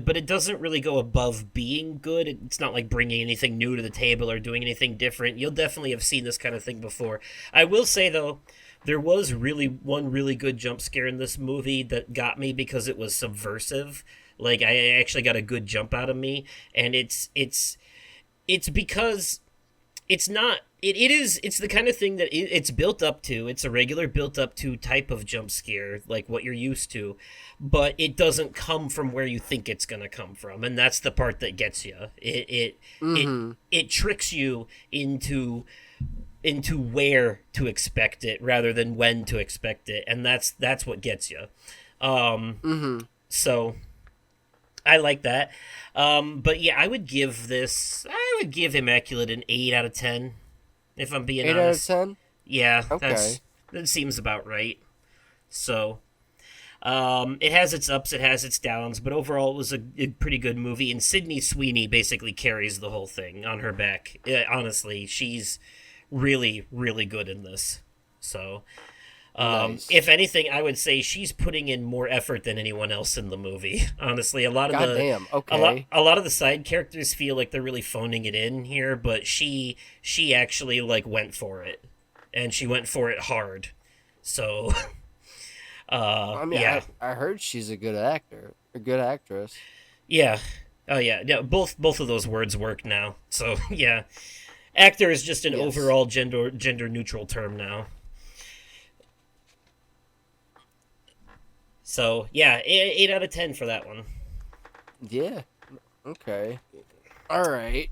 [SPEAKER 1] but it doesn't really go above being good. It's not like bringing anything new to the table or doing anything different. You'll definitely have seen this kind of thing before. I will say though, there was really one really good jump scare in this movie that got me because it was subversive. Like I actually got a good jump out of me, and it's because it's not it's the kind of thing that it's built up to. It's a regular built up to type of jump scare, like what you're used to, but it doesn't come from where you think it's gonna come from, and that's the part that gets you. It
[SPEAKER 2] Mm-hmm.
[SPEAKER 1] it tricks you into where to expect it rather than when to expect it, and that's what gets you. um
[SPEAKER 2] Mm-hmm.
[SPEAKER 1] so I like that. But yeah, I would give Immaculate an 8 out of 10, if I'm being
[SPEAKER 2] 8 out of
[SPEAKER 1] honest.
[SPEAKER 2] 10.
[SPEAKER 1] Yeah,
[SPEAKER 2] Okay.
[SPEAKER 1] that seems about right. So, it has its ups, it has its downs, but overall it was a pretty good movie. And Sydney Sweeney basically carries the whole thing on her back. Honestly, she's really, really good in this. So, if
[SPEAKER 2] Nice.
[SPEAKER 1] anything, I would say she's putting in more effort than anyone else in the movie. Honestly,
[SPEAKER 2] God damn. Okay.
[SPEAKER 1] a lot of the side characters feel like they're really phoning it in here, but she actually like went for it, and she went for it hard. So,
[SPEAKER 2] I mean,
[SPEAKER 1] yeah,
[SPEAKER 2] I heard she's a good actor, a good actress.
[SPEAKER 1] yeah, oh yeah, yeah. Both of those words work now. So yeah, actor is just an
[SPEAKER 2] Yes.
[SPEAKER 1] overall gender neutral term now. So yeah, 8 out of 10 for that one.
[SPEAKER 2] Yeah. Okay. All right.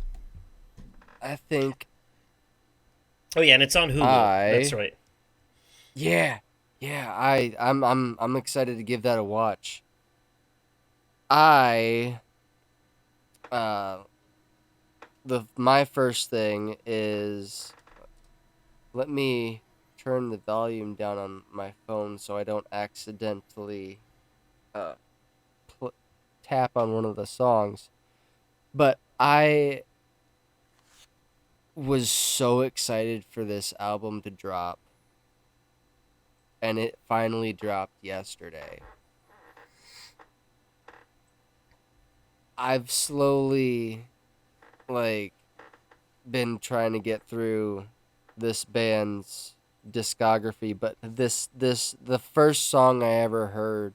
[SPEAKER 2] I think
[SPEAKER 1] Oh yeah, and it's on Hulu. That's
[SPEAKER 2] I.
[SPEAKER 1] right.
[SPEAKER 2] Yeah. Yeah. I'm excited to give that a watch. I. Uh. My first thing is, let me turn the volume down on my phone so I don't accidentally uh pl- tap on one of the songs. But I was so excited for this album to drop, and it finally dropped yesterday. I've slowly, like, been trying to get through this band's discography, but the first song I ever heard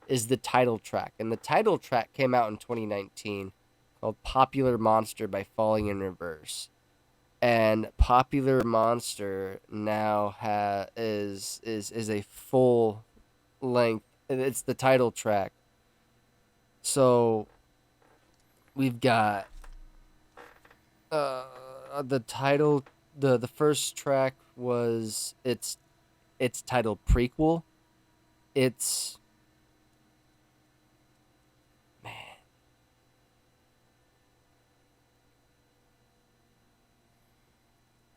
[SPEAKER 2] is the title track, and the title track came out in 2019, called Popular Monster by Falling in Reverse. And Popular Monster now is a full length. It's the title track. So we've got the title. The first track was it's titled Prequel. It's, man,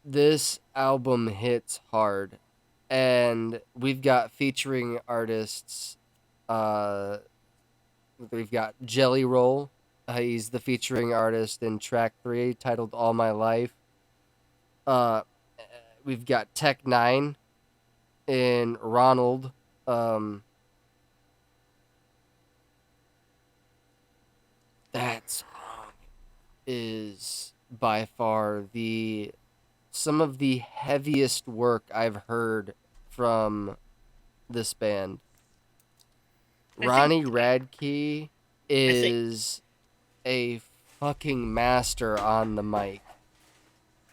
[SPEAKER 2] this album hits hard, and we've got featuring artists. Uh, we've got Jelly Roll. He's the featuring artist in track 3, titled All My Life. Uh, we've got Tech Nine in Ronald. Um, that song is by far the some of the heaviest work I've heard from this band.
[SPEAKER 1] I
[SPEAKER 2] Ronnie
[SPEAKER 1] think
[SPEAKER 2] Radke
[SPEAKER 1] I think
[SPEAKER 2] is a fucking master on the mic.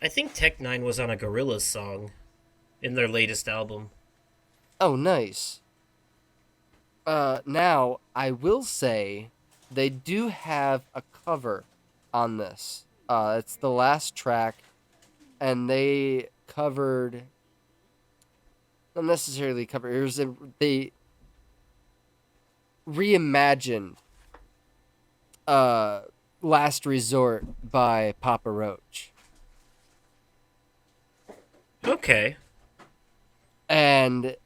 [SPEAKER 1] I think Tech Nine was on a Gorillaz song in their latest album.
[SPEAKER 2] Oh, nice. Now I will say they do have a cover on this. It's the last track, and they covered, not necessarily covered. They reimagined uh Last Resort by Papa Roach.
[SPEAKER 1] Okay.
[SPEAKER 2] And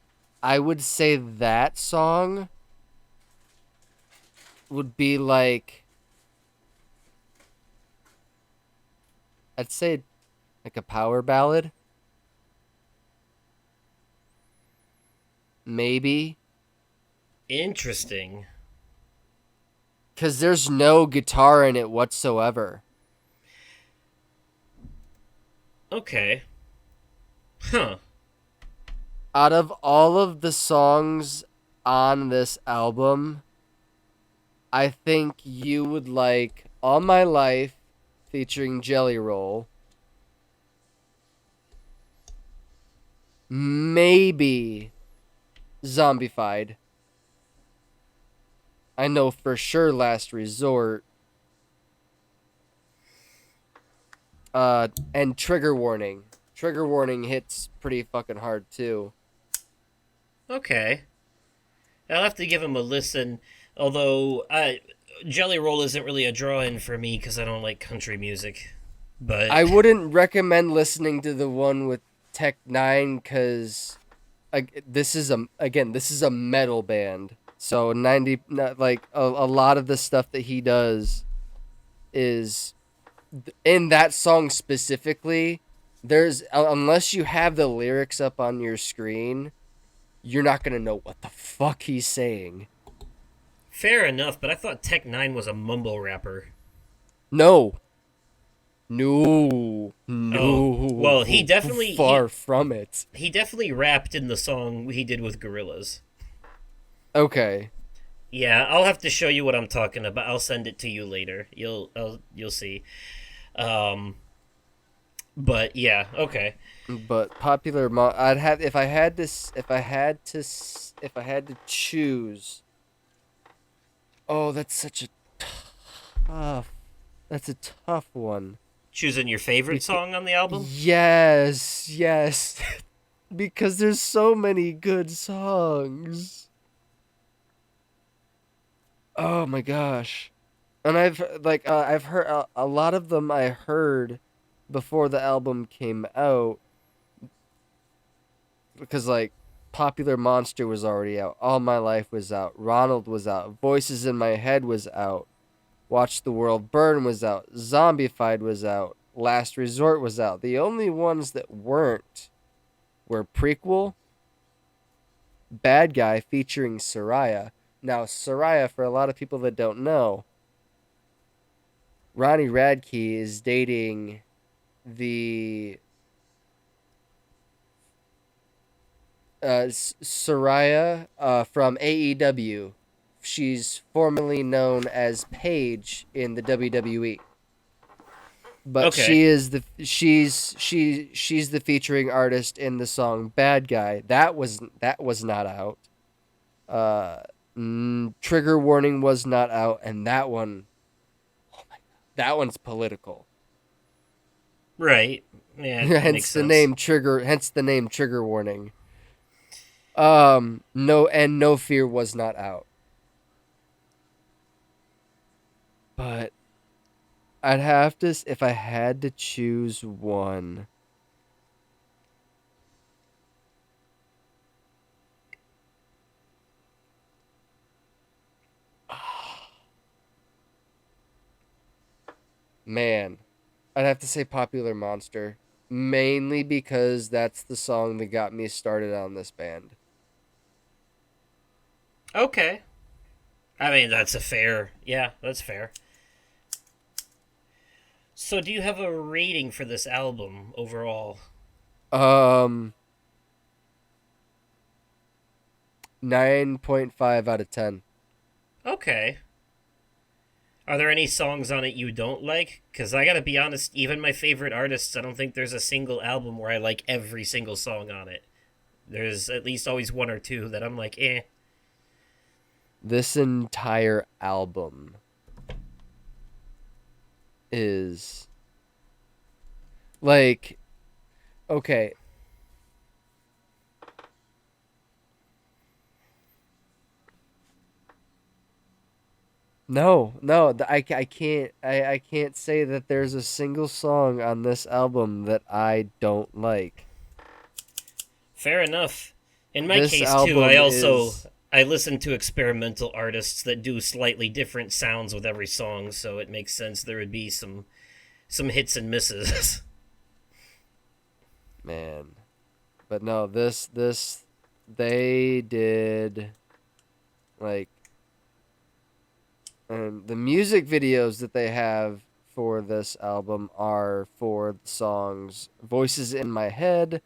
[SPEAKER 2] I would say that song would be like, I'd say like a power ballad. maybe.
[SPEAKER 1] Interesting.
[SPEAKER 2] Because there's no guitar in it whatsoever.
[SPEAKER 1] Okay. Huh.
[SPEAKER 2] Out of all of the songs on this album, I think you would like All My Life featuring Jelly Roll. Maybe Zombified. I know for sure Last Resort. And Trigger Warning. Trigger Warning hits pretty fucking hard too.
[SPEAKER 1] Okay. I'll have to give him a listen. Although Jelly Roll isn't really a draw-in for me because I don't like country music. But
[SPEAKER 2] I wouldn't recommend listening to the one with Tech Nine because this is a metal band. So 90 like a lot of the stuff that he does is in that song specifically. There's unless you have the lyrics up on your screen, you're not gonna know what the fuck he's saying.
[SPEAKER 1] fair enough. But I thought Tech Nine was a mumble rapper.
[SPEAKER 2] No, no, no.
[SPEAKER 1] Oh, well, he definitely
[SPEAKER 2] far from it.
[SPEAKER 1] he definitely rapped in the song he did with Gorillaz.
[SPEAKER 2] Okay.
[SPEAKER 1] Yeah, I'll have to show you what I'm talking about. I'll send it to you later. You'll see. Um, but yeah, okay.
[SPEAKER 2] But popular I'd have if I had this if I had to choose. Oh, tough that's a tough one.
[SPEAKER 1] Choosing your favorite song on the album?
[SPEAKER 2] Yes. Because there's so many good songs. Oh my gosh. And I've heard a lot of them I heard before the album came out because like Popular Monster was already out. All My Life was out. Ronald was out. Voices in My Head was out. Watch the World Burn was out. Zombified was out. Last Resort was out. The only ones that weren't were Prequel, Bad Guy featuring Soraya. Now, Soraya, for a lot of people that don't know, Ronnie Radke is dating the Soraya from AEW. She's formerly known as Paige in the WWE. But
[SPEAKER 1] Okay.
[SPEAKER 2] she's the featuring artist in the song Bad Guy. That was not out. Trigger Warning was not out, and that one, oh my god, that one's political.
[SPEAKER 1] Right. Yeah, it makes
[SPEAKER 2] Hence the
[SPEAKER 1] sense.
[SPEAKER 2] name Trigger Warning. No Fear was not out. But I'd have to if I had to choose one. Man, I'd have to say Popular Monster. Mainly because that's the song that got me started on this band.
[SPEAKER 1] Okay. I mean, that's that's fair. So, do you have a rating for this album overall?
[SPEAKER 2] 9.5 out of 10.
[SPEAKER 1] Okay. Are there any songs on it you don't like? Because I gotta be honest, even my favorite artists, I don't think there's a single album where I like every single song on it. There's at least always one or two that I'm like, eh.
[SPEAKER 2] This entire album is like okay. No, I can't say that there's a single song on this album that I don't like.
[SPEAKER 1] Fair enough. In my
[SPEAKER 2] This
[SPEAKER 1] case, too,
[SPEAKER 2] album is
[SPEAKER 1] I listen to experimental artists that do slightly different sounds with every song, so it makes sense there would be some hits and misses.
[SPEAKER 2] man. But no, this they did like the music videos that they have for this album are for the songs Voices in My Head,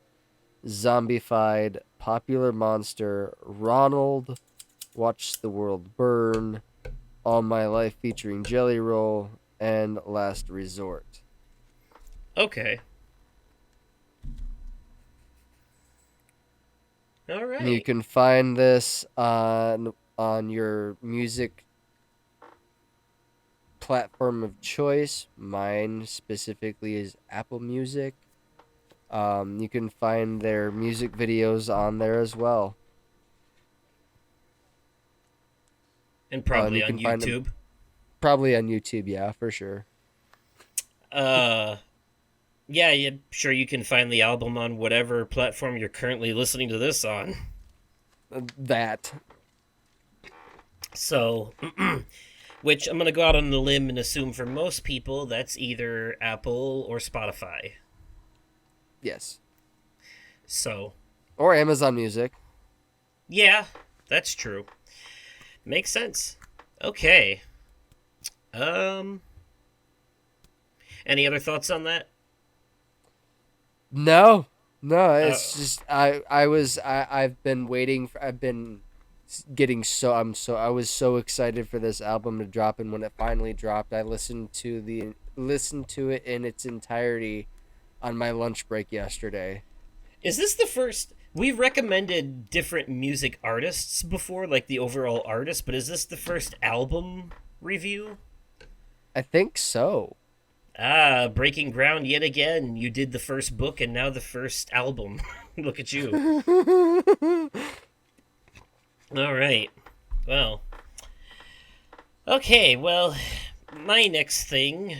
[SPEAKER 2] Zombified, Popular Monster, Ronald, Watch the World Burn, All My Life featuring Jelly Roll, and Last Resort.
[SPEAKER 1] Okay. All
[SPEAKER 2] You
[SPEAKER 1] right.
[SPEAKER 2] can find this on your music platform of choice. Mine specifically is Apple Music. You can find their music videos on there as well.
[SPEAKER 1] And
[SPEAKER 2] And
[SPEAKER 1] probably
[SPEAKER 2] you
[SPEAKER 1] on
[SPEAKER 2] can find them
[SPEAKER 1] YouTube.
[SPEAKER 2] probably on YouTube, yeah, for sure.
[SPEAKER 1] Uh, yeah, yeah, sure you can find the album on whatever platform you're currently listening to this on.
[SPEAKER 2] That.
[SPEAKER 1] So, which I'm gonna go out on a limb and assume for most people that's either Apple or Spotify.
[SPEAKER 2] Yes.
[SPEAKER 1] So,
[SPEAKER 2] Or Amazon Music.
[SPEAKER 1] yeah, that's true. Makes sense. Okay. Um, any other thoughts on that?
[SPEAKER 2] No. No,
[SPEAKER 1] Uh,
[SPEAKER 2] it's just I've been waiting for I've been getting so I was so excited for this album to drop, and when it finally dropped, I listened to it in its entirety on my lunch break yesterday.
[SPEAKER 1] is this the first? We've recommended different music artists before, like the overall artist, but is this the first album review?
[SPEAKER 2] I think so.
[SPEAKER 1] Ah, breaking ground yet again. You did the first book and now the first album. Look at you. All right. Well. Okay, well, my next thing,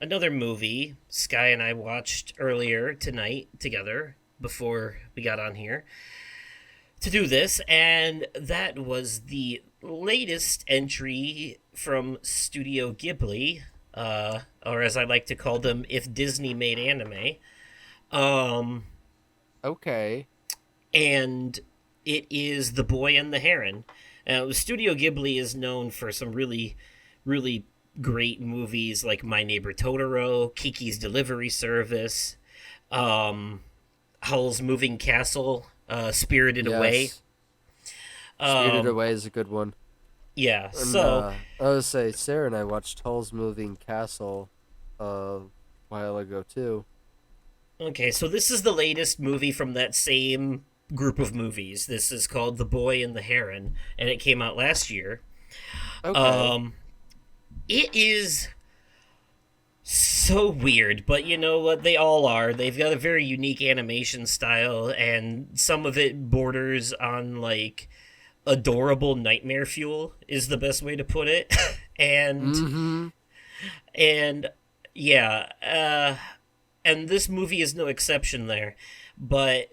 [SPEAKER 1] another movie Sky and I watched earlier tonight together before we got on here to do this, and that was the latest entry from Studio Ghibli, or as I like to call them, if Disney made anime. Um,
[SPEAKER 2] Okay.
[SPEAKER 1] and it is The Boy and the Heron. Studio Ghibli is known for some really, really great movies like My Neighbor Totoro, Kiki's Delivery Service, um, Howl's Moving Castle, Spirited Away.
[SPEAKER 2] Yes. Spirited
[SPEAKER 1] Um,
[SPEAKER 2] Away is a good one.
[SPEAKER 1] yeah,
[SPEAKER 2] And
[SPEAKER 1] so
[SPEAKER 2] I would say Sarah and I watched Hall's Moving Castle a while ago too.
[SPEAKER 1] okay, so this is the latest movie from that same group of movies. This is called The Boy and the Heron, and it came out last year.
[SPEAKER 2] Okay.
[SPEAKER 1] Um, it is so weird, but you know what? They all are. They've got a very unique animation style, and some of it borders on like adorable nightmare fuel is the best way to put it. and
[SPEAKER 2] Mm-hmm.
[SPEAKER 1] and yeah, and this movie is no exception there. But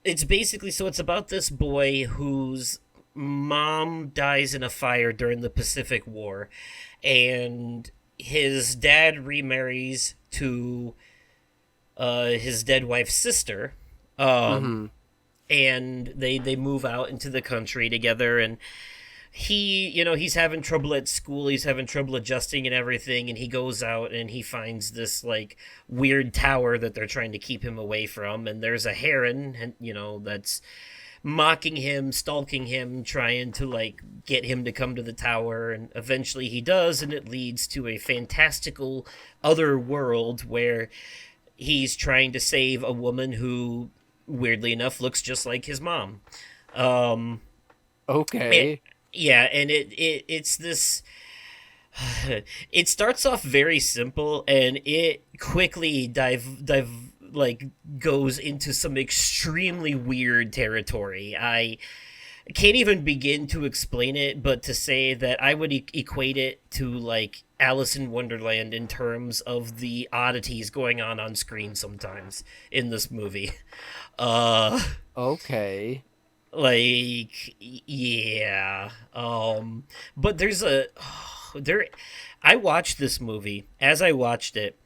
[SPEAKER 1] it's basically so it's about this boy whose mom dies in a fire during the Pacific War, and his dad remarries to his dead wife's sister. Um,
[SPEAKER 2] Mm-hmm.
[SPEAKER 1] and they move out into the country together, and he's having trouble at school, he's having trouble adjusting and everything, and he goes out and he finds this like weird tower that they're trying to keep him away from, and there's a heron, and that's mocking him, stalking him, trying to like get him to come to the tower, and eventually he does, and it leads to a fantastical other world where he's trying to save a woman who weirdly enough looks just like his mom. um it,
[SPEAKER 2] Okay.
[SPEAKER 1] yeah, and it's this it starts off very simple, and it quickly dive like goes into some extremely weird territory. I can't even begin to explain it, but to say that I would equate it to like Alice in Wonderland in terms of the oddities going on screen sometimes in this movie. Uh
[SPEAKER 2] Okay.
[SPEAKER 1] like yeah. But there's a there I watched this movie. As I watched it,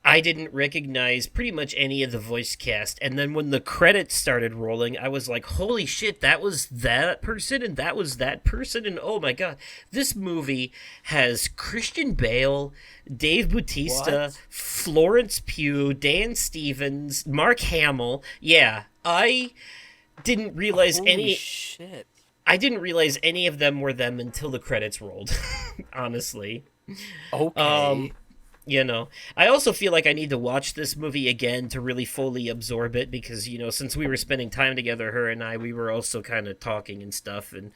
[SPEAKER 1] I didn't recognize pretty much any of the voice cast. And then when the credits started rolling, I was like, holy shit, that was that person and that was that person. And oh my God, this movie has Christian Bale, Dave Bautista,
[SPEAKER 2] What?
[SPEAKER 1] Florence Pugh, Dan Stevens, Mark Hamill. Yeah, I didn't realize
[SPEAKER 2] Holy
[SPEAKER 1] any.
[SPEAKER 2] shit.
[SPEAKER 1] I didn't realize any of them were them until the credits rolled, honestly.
[SPEAKER 2] Okay.
[SPEAKER 1] You know, I also feel like I need to watch this movie again to really fully absorb it because, since we were spending time together, her and I, we were also kind of talking and stuff, and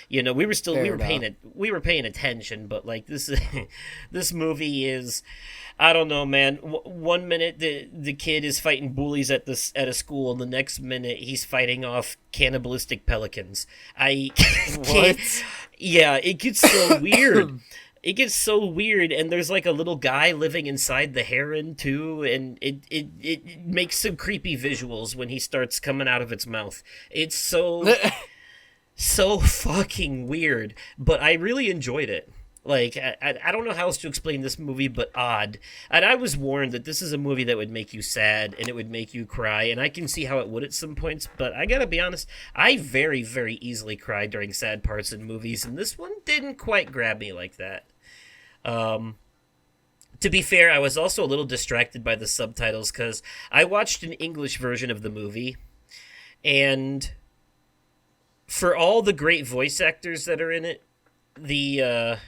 [SPEAKER 1] we were still
[SPEAKER 2] Fair enough.
[SPEAKER 1] we were paying attention, but like this this movie is, I don't know, man. One minute the kid is fighting bullies at a school, and the next minute he's fighting off cannibalistic pelicans. I can't.
[SPEAKER 2] What?
[SPEAKER 1] Yeah, it gets so weird. It gets so weird, and there's like a little guy living inside the heron too, and it makes some creepy visuals when he starts coming out of its mouth. It's so fucking weird, but I really enjoyed it. Like I don't know how else to explain this movie, but odd. And I was warned that this is a movie that would make you sad and it would make you cry, and I can see how it would at some points. But I gotta be honest, I very very easily cry during sad parts in movies, and this one didn't quite grab me like that. To be fair, I was also a little distracted by the subtitles because I watched an English version of the movie, and for all the great voice actors that are in it, the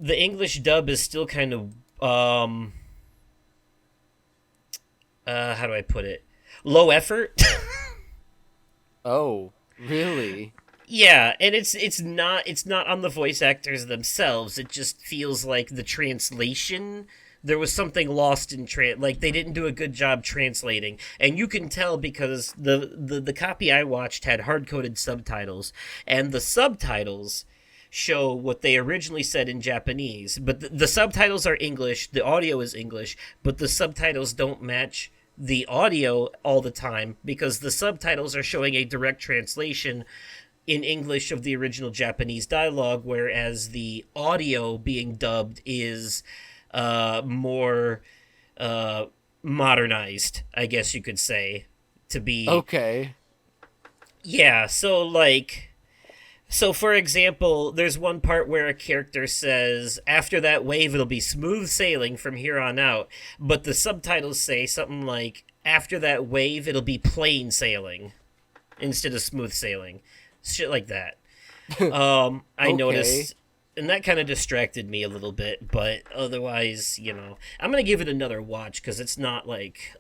[SPEAKER 1] English dub is still kind of how do I put it? Low effort.
[SPEAKER 2] Oh, really?
[SPEAKER 1] Yeah, and it's not on the voice actors themselves. It just feels like the translation, there was something lost in like they didn't do a good job translating. And you can tell because the copy I watched had hard-coded subtitles, and the subtitles show what they originally said in Japanese, but the subtitles are English, the audio is English, but the subtitles don't match the audio all the time because the subtitles are showing a direct translation in English of the original Japanese dialogue, whereas the audio being dubbed is more modernized, I guess you could say, to be.
[SPEAKER 2] Okay.
[SPEAKER 1] Yeah, so for example, there's one part where a character says, after that wave, it'll be smooth sailing from here on out, but the subtitles say something like, after that wave, it'll be plain sailing instead of smooth sailing. Shit like that. I
[SPEAKER 2] Okay.
[SPEAKER 1] noticed, and that kind of distracted me a little bit, but otherwise, I'm gonna give it another watch because it's not like,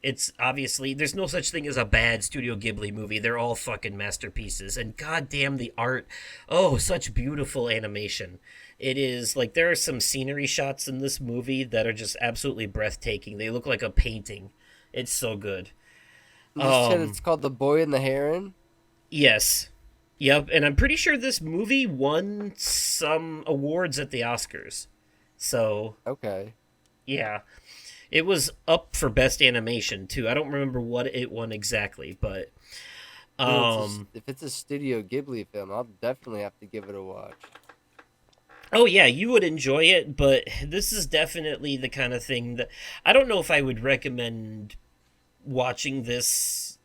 [SPEAKER 1] it's obviously, there's no such thing as a bad Studio Ghibli movie. They're all fucking masterpieces, and goddamn the art, oh, such beautiful animation. It is, like, there are some scenery shots in this movie that are just absolutely breathtaking. They look like a painting. It's so good.
[SPEAKER 2] You said it's called The Boy and the Heron?
[SPEAKER 1] Yes. Yep, and I'm pretty sure this movie won some awards at the Oscars. So,
[SPEAKER 2] Okay.
[SPEAKER 1] yeah. It was up for best animation too. I don't remember what it won exactly, but
[SPEAKER 2] If it's a Studio Ghibli film, I'll definitely have to give it a watch.
[SPEAKER 1] oh yeah, you would enjoy it, but this is definitely the kind of thing that I don't know if I would recommend watching this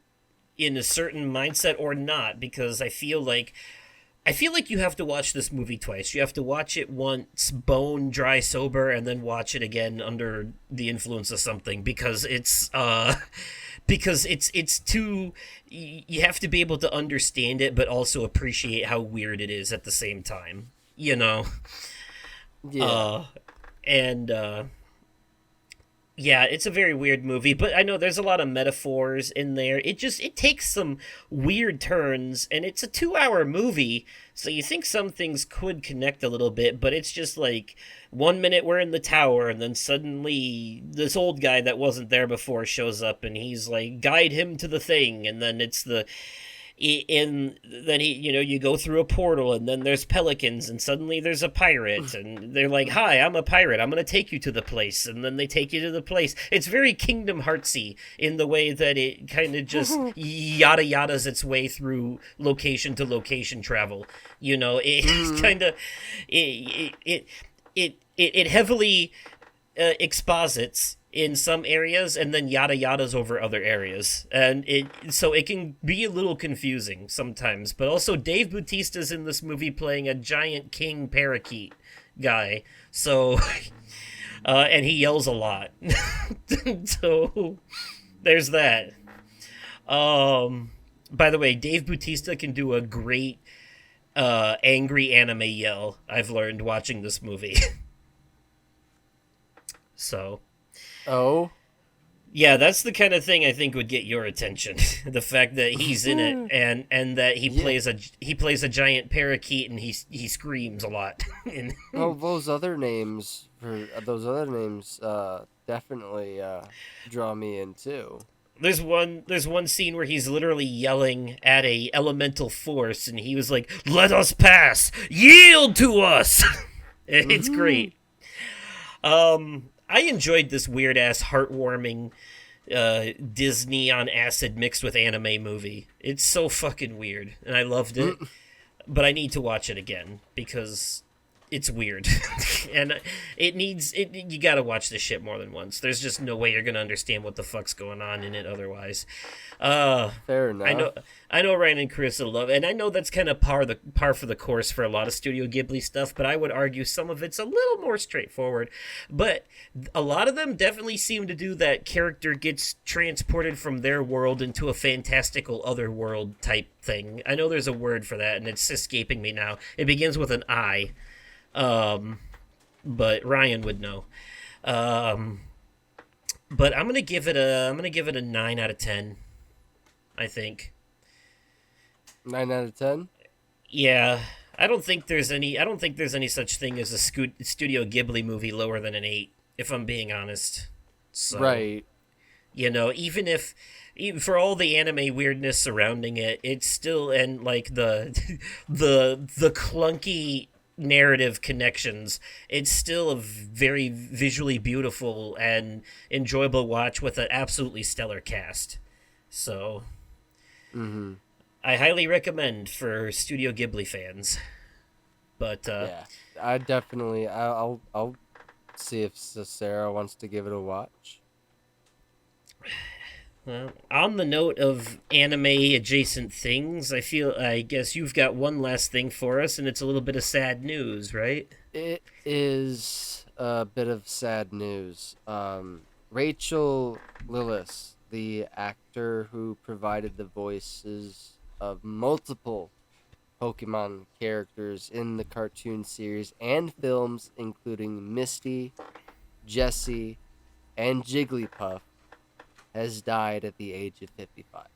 [SPEAKER 1] in a certain mindset or not, because I feel like you have to watch this movie twice. You have to watch it once bone dry sober and then watch it again under the influence of something because it's too, you have to be able to understand it but also appreciate how weird it is at the same time.
[SPEAKER 2] Yeah.
[SPEAKER 1] And yeah, it's a very weird movie, but I know there's a lot of metaphors in there. It takes some weird turns, and it's a 2-hour movie, so you think some things could connect a little bit, but it's just like one minute we're in the tower, and then suddenly this old guy that wasn't there before shows up, and he's like, guide him to the thing, and then it's the and then you go through a portal and then there's pelicans and suddenly there's a pirate and they're like, hi, I'm a pirate, I'm gonna take you to the place, and then they take you to the place. It's very Kingdom Heartsy in the way that it kind of just yada yadas its way through location to location travel. It's kind of it heavily exposits in some areas and then yada yadas over other areas, and it can be a little confusing sometimes. But also, Dave Bautista's in this movie playing a giant king parakeet guy, so and he yells a lot. So there's that. By the way, Dave Bautista can do a great angry anime yell. I've learned watching this movie. So,
[SPEAKER 2] Oh,
[SPEAKER 1] yeah, that's the kind of thing I think would get your attention. The fact that he's in it and that he plays a giant parakeet and he screams a lot.
[SPEAKER 2] well, those other names definitely draw me in too.
[SPEAKER 1] There's one scene where he's literally yelling at a elemental force and he was like, "Let us pass! Yield to us!" It's great. I enjoyed this weird ass heartwarming Disney on acid mixed with anime movie. It's so fucking weird, and I loved it. But I need to watch it again because it's weird, and you gotta watch this shit more than once. There's just no way you're gonna understand what the fuck's going on in it otherwise.
[SPEAKER 2] Fair enough.
[SPEAKER 1] I know Ryan and Chris will love it, and I know that's kind of par for the course for a lot of Studio Ghibli stuff, but I would argue some of it's a little more straightforward. But a lot of them definitely seem to do that character gets transported from their world into a fantastical other world type thing. I know there's a word for that, and it's escaping me now. It begins with an I. But Ryan would know. But I'm gonna give it a 9 out of 10. I think.
[SPEAKER 2] 9 out of 10.
[SPEAKER 1] Yeah, I don't think there's any such thing as a Studio Ghibli movie lower than an 8. If I'm being honest. So,
[SPEAKER 2] Right.
[SPEAKER 1] Even for all the anime weirdness surrounding it, it's still, and like the clunky narrative connections, it's still a very visually beautiful and enjoyable watch with an absolutely stellar cast. So, I highly recommend for Studio Ghibli fans. But
[SPEAKER 2] Yeah, I definitely. I'll see if Sarah wants to give it a watch.
[SPEAKER 1] well, on the note of anime adjacent things, I guess you've got one last thing for us, and it's a little bit of sad news, right?
[SPEAKER 2] It is a bit of sad news. Rachel Lillis, the actor who provided the voices of multiple Pokemon characters in the cartoon series and films, including Misty, Jessie, and Jigglypuff, has died at the age of 55.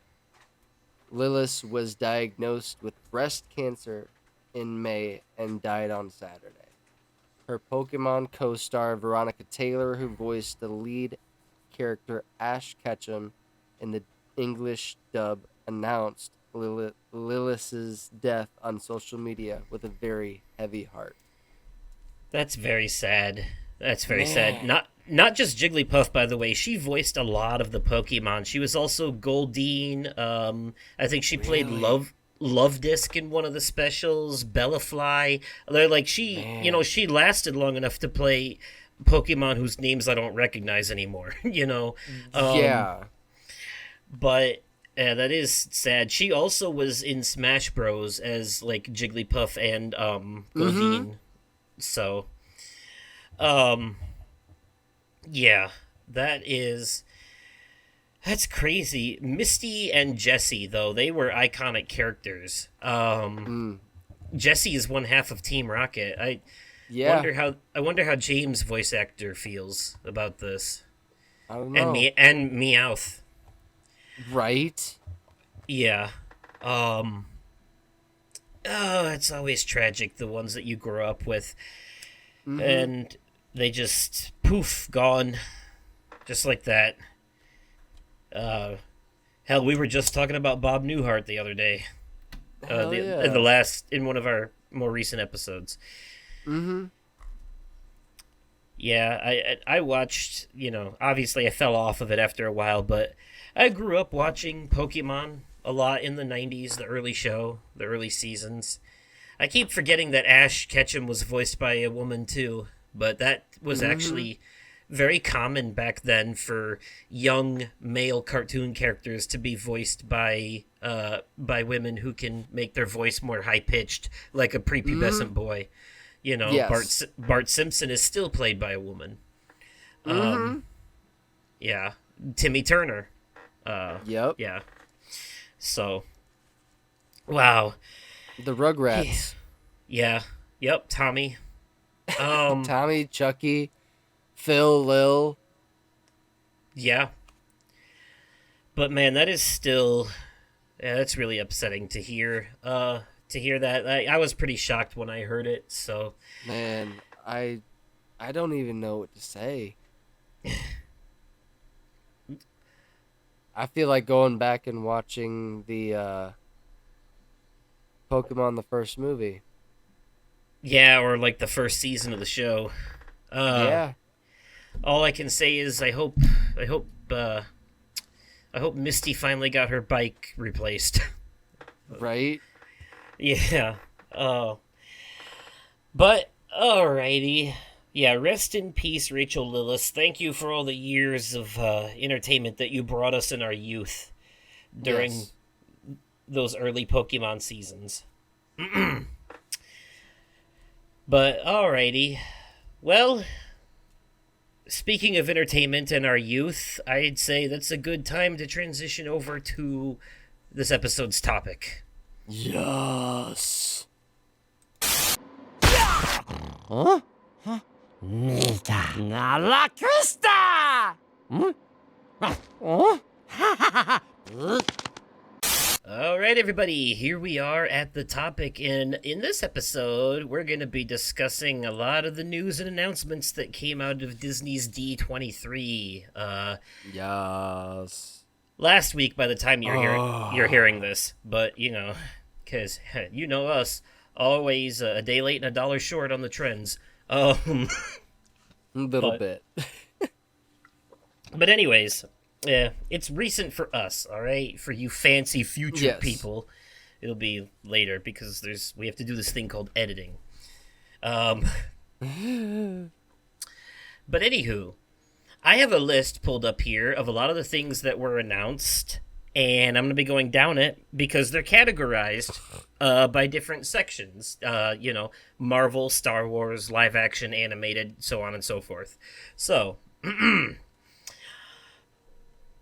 [SPEAKER 2] Lillis was diagnosed with breast cancer in May and died on Saturday. Her Pokemon co-star Veronica Taylor, who voiced the lead character Ash Ketchum in the English dub, announced Lillis's death on social media with a very heavy heart.
[SPEAKER 1] That's very sad. That's very
[SPEAKER 2] Man.
[SPEAKER 1] sad. Not just Jigglypuff, by the way. She voiced a lot of the Pokemon. She was also Goldeen. I think she played Love Disc in one of the specials. Bellafly. They're like she lasted long enough to play Pokemon whose names I don't recognize anymore.
[SPEAKER 2] Yeah.
[SPEAKER 1] But that is sad. She also was in Smash Bros as like Jigglypuff and Goldeen. So, yeah, that's crazy. Misty and Jessie, though, they were iconic characters. Jessie is one half of Team Rocket. I wonder how James' voice actor feels about this.
[SPEAKER 2] I don't know.
[SPEAKER 1] And Meowth.
[SPEAKER 2] Right?
[SPEAKER 1] Yeah. Oh, it's always tragic, the ones that you grow up with. And they just, poof, gone. Just like that. Hell, we were just talking about Bob Newhart the other day. In one of our more recent episodes. Yeah, I watched, obviously I fell off of it after a while, but I grew up watching Pokemon a lot in the 90s, the early seasons. I keep forgetting that Ash Ketchum was voiced by a woman too, but that was actually very common back then for young male cartoon characters to be voiced by women who can make their voice more high pitched, like a prepubescent boy. You know,
[SPEAKER 2] Yes.
[SPEAKER 1] Bart Simpson is still played by a woman.
[SPEAKER 2] Mm-hmm.
[SPEAKER 1] Yeah, Timmy Turner.
[SPEAKER 2] Yep.
[SPEAKER 1] Yeah. So, wow.
[SPEAKER 2] The Rugrats.
[SPEAKER 1] Yeah. Yep. Tommy. Um.
[SPEAKER 2] Tommy, Chucky, Phil, Lil.
[SPEAKER 1] Yeah. But man, that is still. Yeah, that's really upsetting to hear. To hear that, I was pretty shocked when I heard it. So.
[SPEAKER 2] Man, I don't even know what to say. I feel like going back and watching the Pokemon the first movie.
[SPEAKER 1] Yeah, or like the first season of the show.
[SPEAKER 2] Yeah.
[SPEAKER 1] All I can say is I hope Misty finally got her bike replaced.
[SPEAKER 2] Right?
[SPEAKER 1] Yeah. But alrighty. Yeah, rest in peace, Rachel Lillis. Thank you for all the years of entertainment that you brought us in our youth during
[SPEAKER 2] Yes.
[SPEAKER 1] those early Pokemon seasons. But alrighty. Well, speaking of entertainment and our youth, I'd say that's a good time to transition over to this episode's topic.
[SPEAKER 2] Yes.
[SPEAKER 5] La Crista!
[SPEAKER 1] All right, everybody, here we are at the topic. And in this episode, we're going to be discussing a lot of the news and announcements that came out of Disney's D23.
[SPEAKER 2] Yes.
[SPEAKER 1] Last week, by the time you're hearing this, but you know, because you know us, always a day late and a dollar short on the trends.
[SPEAKER 2] A little
[SPEAKER 1] But-
[SPEAKER 2] bit.
[SPEAKER 1] But anyways, yeah, it's recent for us, all right? For you fancy future
[SPEAKER 2] Yes.
[SPEAKER 1] people, it'll be later because we have to do this thing called editing. But anywho, I have a list pulled up here of a lot of the things that were announced, and I'm going to be going down it because they're categorized by different sections. You know, Marvel, Star Wars, live action, animated, so on and so forth. So, we're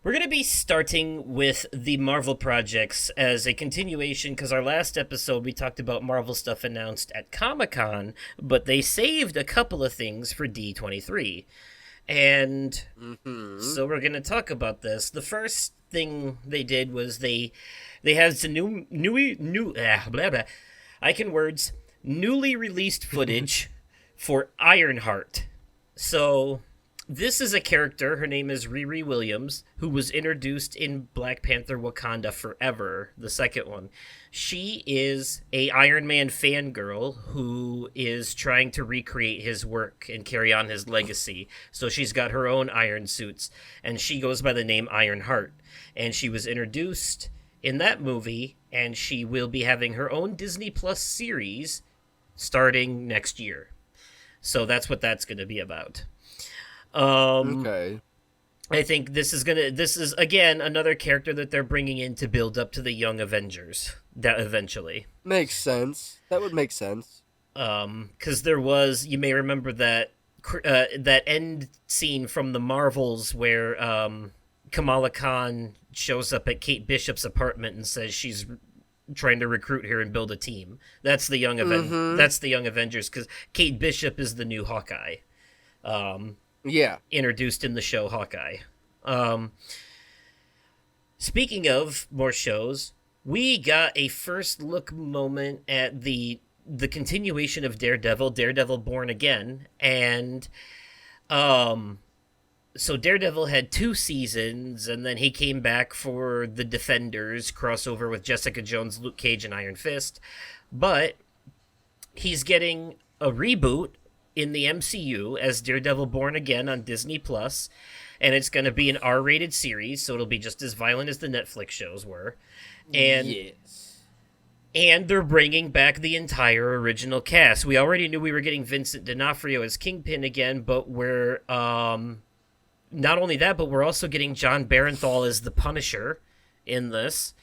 [SPEAKER 1] going to be starting with the Marvel projects as a continuation because our last episode we talked about Marvel stuff announced at Comic-Con, but they saved a couple of things for D23. And so we're going to talk about this. The first thing they did was they had some newly released footage for Ironheart. So this is a character, her name is Riri Williams, who was introduced in Black Panther Wakanda Forever, the second one. She is a Iron Man fangirl who is trying to recreate his work and carry on his legacy. So she's got her own iron suits, and she goes by the name Ironheart. And she was introduced in that movie, and she will be having her own Disney Plus series starting next year. So that's what that's going to be about.
[SPEAKER 2] Okay.
[SPEAKER 1] I think this is again another character that they're bringing in to build up to the Young Avengers that eventually.
[SPEAKER 2] Makes sense. That would make sense.
[SPEAKER 1] Because there was, you may remember that that end scene from the Marvels where Kamala Khan shows up at Kate Bishop's apartment and says she's trying to recruit her and build a team. That's the Young That's the Young Avengers because Kate Bishop is the new Hawkeye.
[SPEAKER 2] Yeah.
[SPEAKER 1] Introduced in the show Hawkeye. Speaking of more shows, we got a first look moment at the continuation of Daredevil Born Again, and so Daredevil had 2 seasons, and then he came back for the Defenders crossover with Jessica Jones, Luke Cage, and Iron Fist, but he's getting a reboot in the MCU as Daredevil Born Again on Disney Plus, and it's going to be an R-rated series, so it'll be just as violent as the Netflix shows were. And
[SPEAKER 2] yes.
[SPEAKER 1] And they're bringing back the entire original cast. We already knew we were getting Vincent D'Onofrio as Kingpin again, but we're not only that, but we're also getting John Barenthal as the Punisher in this,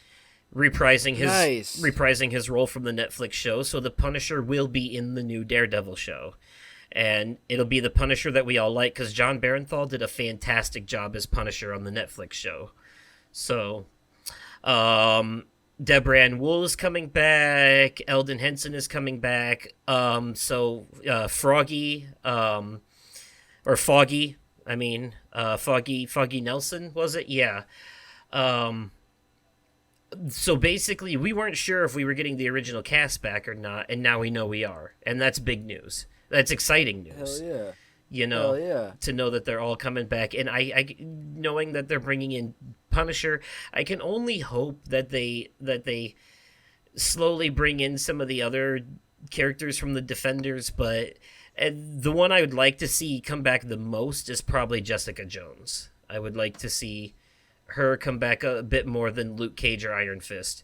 [SPEAKER 2] Nice.
[SPEAKER 1] reprising his role from the Netflix show. So the Punisher will be in the new Daredevil show, and it'll be the Punisher that we all like because John Barenthal did a fantastic job as Punisher on the Netflix show. So, Deborah Ann Wool is coming back. Eldon Henson is coming back. Froggy, or Foggy. I mean, Foggy Nelson, was it? Yeah. Um, so basically, we weren't sure if we were getting the original cast back or not, and now we know we are, and that's big news. That's exciting
[SPEAKER 2] Hell
[SPEAKER 1] news.
[SPEAKER 2] yeah.
[SPEAKER 1] You
[SPEAKER 2] Hell
[SPEAKER 1] know,
[SPEAKER 2] yeah.
[SPEAKER 1] to know that they're all coming back, and knowing that they're bringing in Punisher, I can only hope that they slowly bring in some of the other characters from the Defenders, but the one I would like to see come back the most is probably Jessica Jones. I would like to see her come back a bit more than Luke Cage or Iron Fist.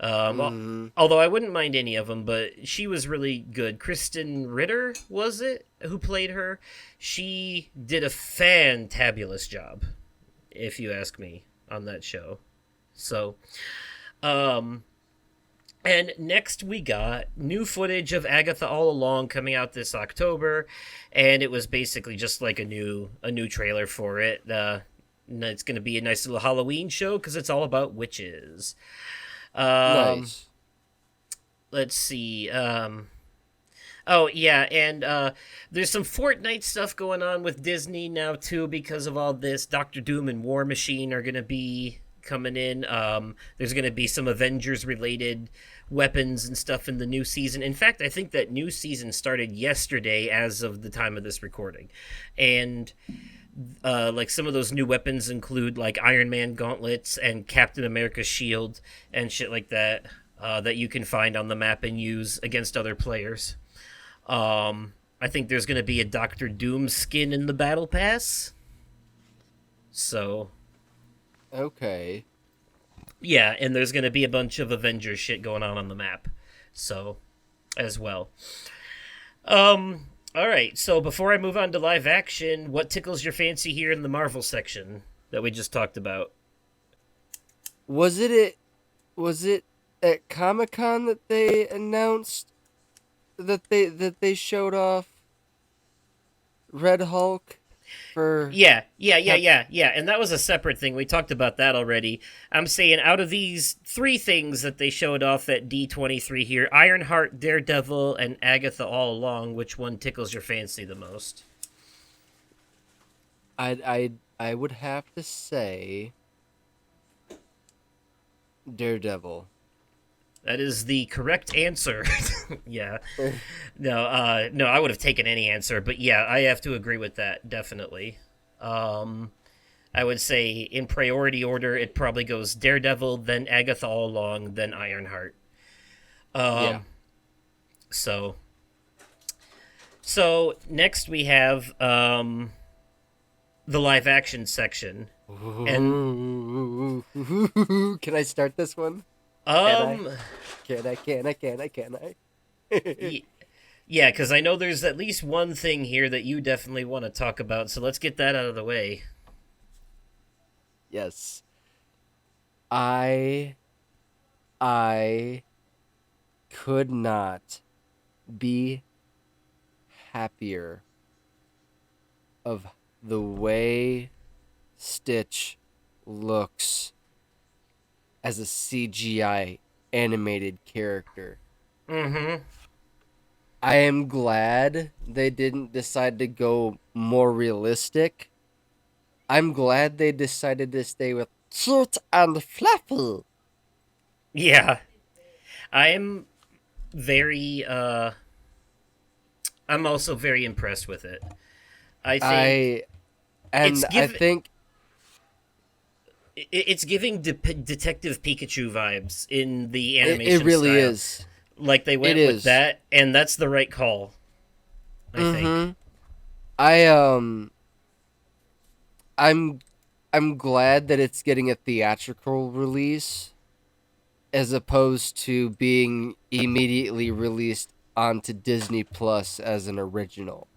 [SPEAKER 1] Although I wouldn't mind any of them, but she was really good. Kristen Ritter, was it, who played her? She did a fantabulous job, if you ask me, on that show. So, and next we got new footage of Agatha All Along coming out this October, and it was basically just like a new trailer for it. It's going to be a nice little Halloween show because it's all about witches.
[SPEAKER 2] Nice.
[SPEAKER 1] Let's see. Oh yeah, and there's some Fortnite stuff going on with Disney now too because of all this. Doctor Doom and War Machine are gonna be coming in. There's gonna be some Avengers related weapons and stuff in the new season. In fact, I think that new season started yesterday as of the time of this recording, and like some of those new weapons include like Iron Man gauntlets and Captain America's shield and shit like that that you can find on the map and use against other players. I think there's going to be a Doctor Doom skin in the Battle Pass. So,
[SPEAKER 2] Okay.
[SPEAKER 1] yeah, and there's going to be a bunch of Avengers shit going on the map. So, as well. All right, so before I move on to live action, what tickles your fancy here in the Marvel section that we just talked about?
[SPEAKER 2] Was it at Comic-Con that they announced that they showed off Red Hulk for
[SPEAKER 1] Yeah, and that was a separate thing. We talked about that already. I'm saying out of these three things that they showed off at D23 here, Ironheart, Daredevil, and Agatha All Along, which one tickles your fancy the most?
[SPEAKER 2] I would have to say Daredevil.
[SPEAKER 1] That is the correct answer. Yeah. No, I would have taken any answer, but yeah, I have to agree with that, definitely. I would say in priority order, it probably goes Daredevil, then Agatha All Along, then Ironheart.
[SPEAKER 2] Yeah.
[SPEAKER 1] So next we have the live action section.
[SPEAKER 2] And can I start this one? Can I?
[SPEAKER 1] Yeah, because I know there's at least one thing here that you definitely want to talk about, so let's get that out of the way.
[SPEAKER 2] Yes. I could not be happier of the way Stitch looks as a CGI animated character.
[SPEAKER 1] Mm-hmm.
[SPEAKER 2] I am glad they didn't decide to go more realistic. I'm glad they decided to stay with cute and fluffy.
[SPEAKER 1] Yeah. I'm very, I'm also very impressed with it. I think
[SPEAKER 2] I think
[SPEAKER 1] it's giving Detective Pikachu vibes in the
[SPEAKER 2] it
[SPEAKER 1] animation
[SPEAKER 2] really
[SPEAKER 1] style.
[SPEAKER 2] is.
[SPEAKER 1] Like they went
[SPEAKER 2] It
[SPEAKER 1] with
[SPEAKER 2] is.
[SPEAKER 1] that, and that's the right call. I think.
[SPEAKER 2] I I'm glad that it's getting a theatrical release as opposed to being immediately released onto Disney Plus as an original.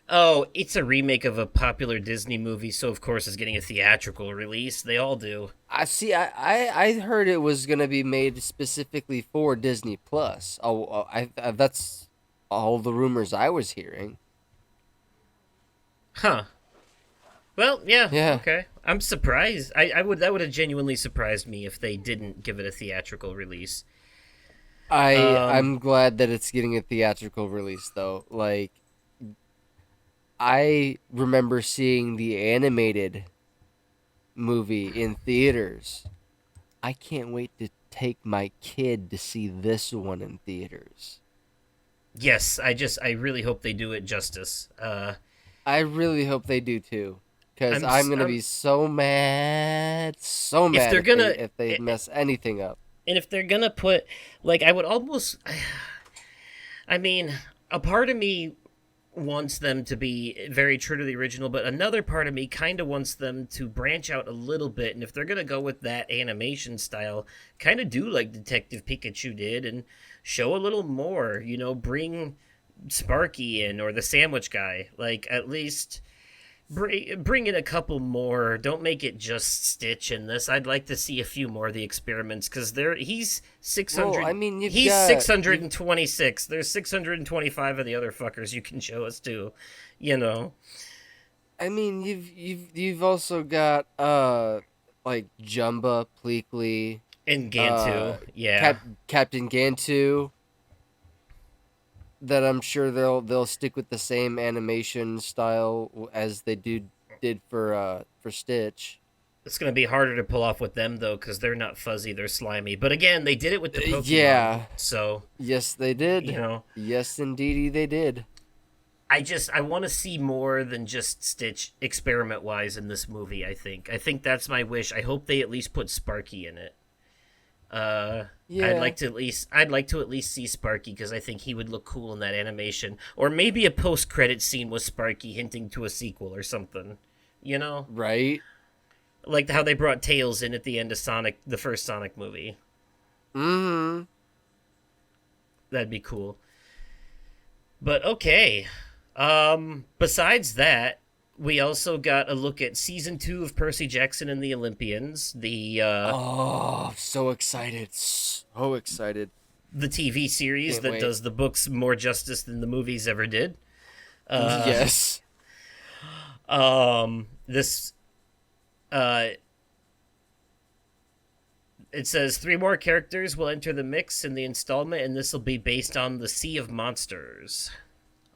[SPEAKER 1] Oh, it's a remake of a popular Disney movie, so of course it's getting a theatrical release. They all do.
[SPEAKER 2] I see. I heard it was gonna be made specifically for Disney Plus. That's all the rumors I was hearing.
[SPEAKER 1] Huh. Well, yeah,
[SPEAKER 2] Yeah,
[SPEAKER 1] okay. I'm surprised. I would that would have genuinely surprised me if they didn't give it a theatrical release. Um,
[SPEAKER 2] I'm glad that it's getting a theatrical release though. Like I remember seeing the animated movie in theaters. I can't wait to take my kid to see this one in theaters.
[SPEAKER 1] yes, I really hope they do it justice.
[SPEAKER 2] I really hope they do too, because
[SPEAKER 1] I'm,
[SPEAKER 2] I'm
[SPEAKER 1] s-
[SPEAKER 2] gonna
[SPEAKER 1] I'm
[SPEAKER 2] be so
[SPEAKER 1] if
[SPEAKER 2] mad
[SPEAKER 1] they're
[SPEAKER 2] if they
[SPEAKER 1] gonna
[SPEAKER 2] if they mess anything up.
[SPEAKER 1] and if they're gonna put like I would almost I mean, a part of me wants them to be very true to the original, but another part of me kind of wants them to branch out a little bit. And if they're going to go with that animation style, kind of do like Detective Pikachu did and show a little more, bring Sparky in or the sandwich guy. Like, at least bring in a couple more. Don't make it just Stitch in this. I'd like to see a few more of the experiments because he's
[SPEAKER 2] Well,
[SPEAKER 1] 600.
[SPEAKER 2] I mean,
[SPEAKER 1] He's 626. There's 625 of the other fuckers you can show us too. You know.
[SPEAKER 2] you've also got like Jumba, Pleakley,
[SPEAKER 1] And
[SPEAKER 2] uh
[SPEAKER 1] Gantu. Yeah.
[SPEAKER 2] Captain Gantu. That I'm sure they'll stick with the same animation style as they did for Stitch.
[SPEAKER 1] It's going to be harder to pull off with them though cuz they're not fuzzy, they're slimy. But again, they did it with the Pokemon.
[SPEAKER 2] Yeah,
[SPEAKER 1] So,
[SPEAKER 2] yes they
[SPEAKER 1] you
[SPEAKER 2] did.
[SPEAKER 1] know,
[SPEAKER 2] Yes, indeedy they did.
[SPEAKER 1] I want to see more than just Stitch experiment wise in this movie. I think that's my wish. I hope they at least put Sparky in it. I'd
[SPEAKER 2] Yeah,
[SPEAKER 1] like to at least see Sparky because I think he would look cool in that animation, or maybe a post credit scene with Sparky hinting to a sequel or something. You know,
[SPEAKER 2] right.
[SPEAKER 1] like how they brought Tails in at the end of Sonic, the first Sonic movie.
[SPEAKER 2] Mm-hmm.
[SPEAKER 1] That'd be cool. But okay. Besides that, we also got a look at season 2 of Percy Jackson and the Olympians,
[SPEAKER 2] Oh, so excited. So excited.
[SPEAKER 1] the TV series
[SPEAKER 2] Can't
[SPEAKER 1] that
[SPEAKER 2] wait.
[SPEAKER 1] does the books more justice than the movies ever did. Uh,
[SPEAKER 2] Yes.
[SPEAKER 1] this uh it says 3 more characters will enter the mix in the installment, and this will be based on the Sea of Monsters.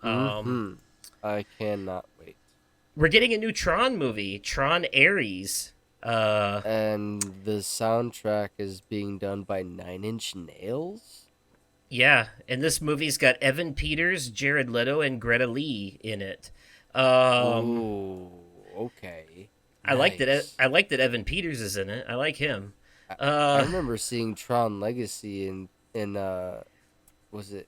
[SPEAKER 2] Hmm. I cannot wait.
[SPEAKER 1] We're getting a new Tron movie, Tron Ares.
[SPEAKER 2] And the soundtrack is being done by Nine Inch Nails.
[SPEAKER 1] Yeah, and this movie's got Evan Peters, Jared Leto, and Greta Lee in it. Um,
[SPEAKER 2] Ooh, okay.
[SPEAKER 1] I like that.
[SPEAKER 2] Nice.
[SPEAKER 1] I like that Evan Peters is in it. I like him.
[SPEAKER 2] I remember seeing Tron Legacy in was it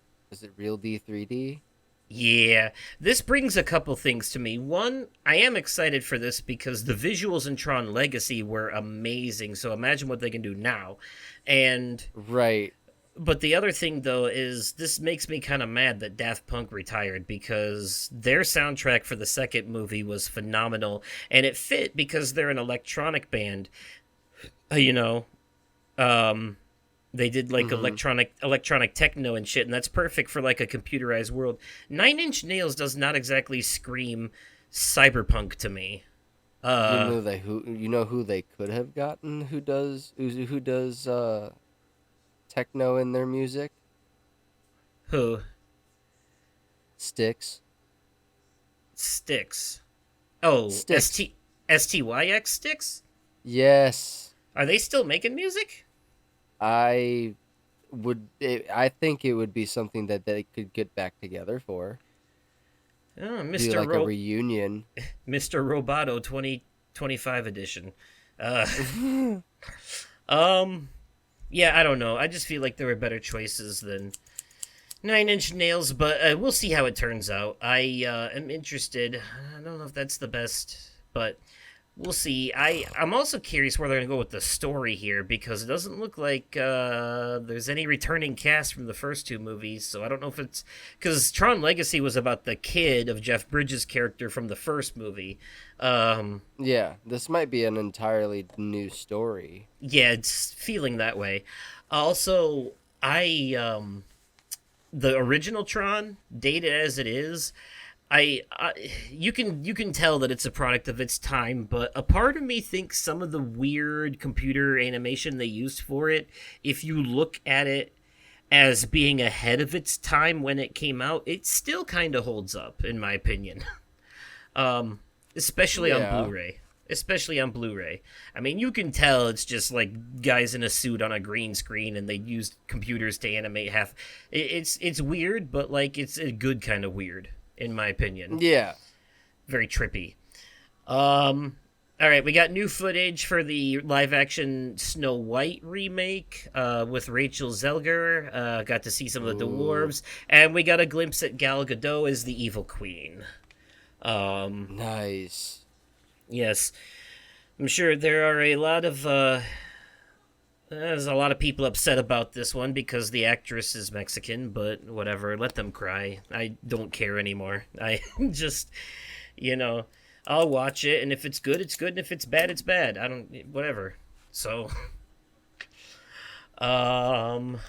[SPEAKER 2] Real D3D?
[SPEAKER 1] Yeah, this brings a couple things to me. One, I am excited for this because the visuals in Tron Legacy were amazing. So imagine what they can do now. And
[SPEAKER 2] Right.
[SPEAKER 1] but the other thing though is this makes me kind of mad that Daft Punk retired because their soundtrack for the second movie was phenomenal, and it fit because they're an electronic band. You know, um they did like
[SPEAKER 2] Mm-hmm.
[SPEAKER 1] electronic techno and shit, and that's perfect for like a computerized world. Nine Inch Nails does not exactly scream cyberpunk to me. Uh
[SPEAKER 2] You know who they could have gotten who does techno in their music?
[SPEAKER 1] who?
[SPEAKER 2] Styx.
[SPEAKER 1] Sticks. Oh,
[SPEAKER 2] Styx.
[SPEAKER 1] STYX Sticks?
[SPEAKER 2] Yes.
[SPEAKER 1] Are they still making music?
[SPEAKER 2] I I think it would be something that they could get back together for.
[SPEAKER 1] Oh,
[SPEAKER 2] Do like a reunion.
[SPEAKER 1] Mr. Roboto 2025 edition. Uh um yeah, I don't know. I just feel like there were better choices than Nine Inch Nails, but we'll see how it turns out. I am interested. I don't know if that's the best, but we'll see. I'm also curious where they're gonna go with the story here because it doesn't look like there's any returning cast from the first two movies. So I don't know if it's because Tron Legacy was about the kid of Jeff Bridges' character from the first movie.
[SPEAKER 2] Yeah, this might be an entirely new story.
[SPEAKER 1] Yeah, it's feeling that way. Also, I the original Tron, dated as it is, I you can tell that it's a product of its time, but a part of me thinks some of the weird computer animation they used for it, if you look at it as being ahead of its time when it came out, it still kind of holds up in my opinion. Um, especially on
[SPEAKER 2] Yeah.
[SPEAKER 1] Blu-ray. Especially on Blu-ray. I mean, you can tell it's just like guys in a suit on a green screen, and they used computers to animate half. It's weird, but like it's a good kind of weird, in my opinion.
[SPEAKER 2] Yeah.
[SPEAKER 1] Very trippy. All right, we got new footage for the live-action Snow White remake with Rachel Zelger. Got to see some of the
[SPEAKER 2] Ooh.
[SPEAKER 1] dwarves, and we got a glimpse at Gal Gadot as the evil queen.
[SPEAKER 2] Nice.
[SPEAKER 1] Yes, I'm sure there are a lot of there's a lot of people upset about this one because the actress is Mexican, but whatever, let them cry. I don't care anymore. I just, you know, I'll watch it, and if it's good, it's good, and if it's bad, it's bad. I don't, whatever. So, um,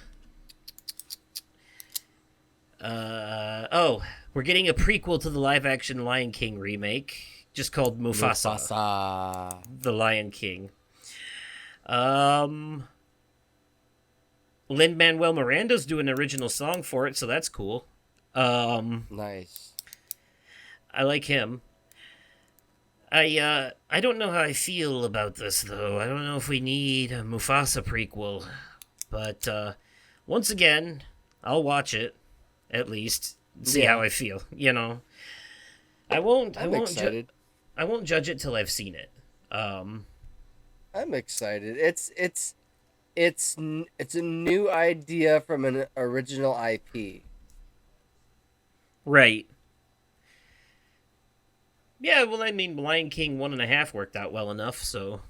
[SPEAKER 1] oh, we're getting a prequel to the live-action Lion King remake, just called Mufasa.
[SPEAKER 2] Mufasa.
[SPEAKER 1] The Lion King. Um, Lin Manuel Miranda's doing an original song for it, so that's cool.
[SPEAKER 2] Nice.
[SPEAKER 1] I like him. I don't know how I feel about this though. I don't know if we need a Mufasa prequel, but once again, I'll watch it at least see
[SPEAKER 2] Yeah.
[SPEAKER 1] how I feel. You know, I won't. I
[SPEAKER 2] I'm
[SPEAKER 1] won't.
[SPEAKER 2] excited.
[SPEAKER 1] I won't judge it till I've seen it.
[SPEAKER 2] I'm excited. It's a new idea from an original IP.
[SPEAKER 1] Right. Yeah, well, I mean, Lion King 1.5 worked out well enough, so.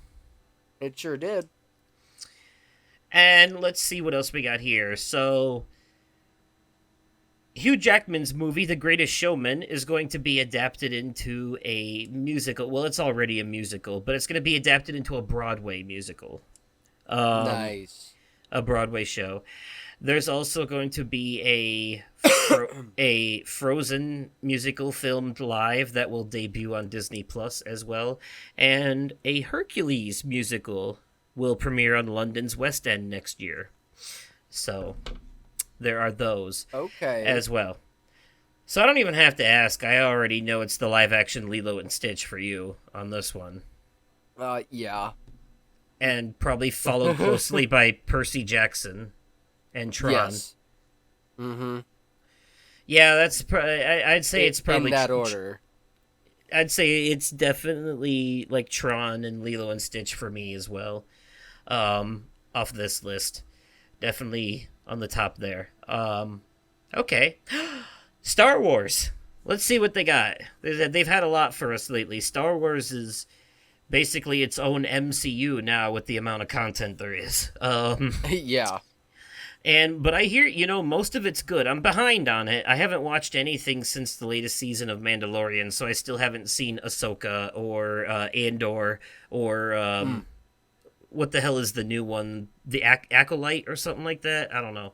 [SPEAKER 2] It sure did.
[SPEAKER 1] And let's see what else we got here. So, Hugh Jackman's movie, The Greatest Showman, is going to be adapted into a musical. Well, it's already a musical, but it's going to be adapted into a Broadway musical.
[SPEAKER 2] Nice.
[SPEAKER 1] A Broadway show. There's also going to be a Frozen musical filmed live that will debut on Disney Plus as well, and a Hercules musical will premiere on London's West End next year. So there are those
[SPEAKER 2] Okay.
[SPEAKER 1] as well. So I don't even have to ask. I already know it's the live action Lilo and Stitch for you on this one.
[SPEAKER 2] Yeah.
[SPEAKER 1] And probably followed closely by Percy Jackson and Tron.
[SPEAKER 2] Yes. Mm-hmm.
[SPEAKER 1] Yeah, I'd say it's probably
[SPEAKER 2] in that order.
[SPEAKER 1] I'd say it's definitely like Tron and Lilo and Stitch for me as well. Off this list, definitely on the top there. Okay, Star Wars. Let's see what they got. They've had a lot for us lately. Star Wars is basically its own MCU now with the amount of content there is.
[SPEAKER 2] Yeah.
[SPEAKER 1] But I hear, most of it's good. I'm behind on it. I haven't watched anything since the latest season of Mandalorian, so I still haven't seen Ahsoka or Andor or what the hell is the new one? The Acolyte or something like that? I don't know.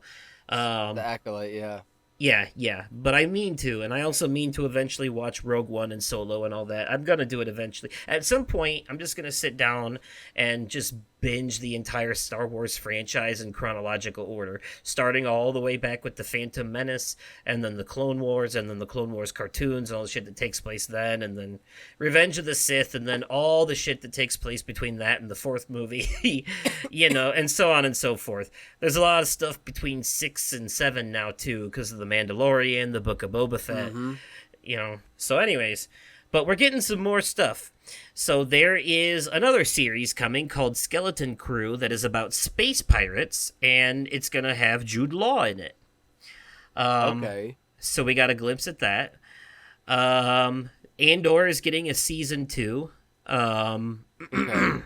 [SPEAKER 2] The Acolyte, yeah.
[SPEAKER 1] Yeah, but I mean to, and I also mean to eventually watch Rogue One and Solo and all that. I'm gonna do it eventually. At some point, I'm just gonna sit down and just binge the entire Star Wars franchise in chronological order, starting all the way back with the Phantom Menace, and then the Clone Wars, and then the Clone Wars cartoons, and all the shit that takes place then, and then Revenge of the Sith, and then all the shit that takes place between that and the fourth movie, and so on and so forth. There's a lot of stuff between 6 and 7 now too, because of the Mandalorian, the Book of Boba Fett, So, anyways, but we're getting some more stuff. So there is another series coming called Skeleton Crew that is about space pirates, and it's gonna have Jude Law in it.
[SPEAKER 2] Okay.
[SPEAKER 1] So we got a glimpse at that. Andor is getting a season 2. Um,
[SPEAKER 2] Okay.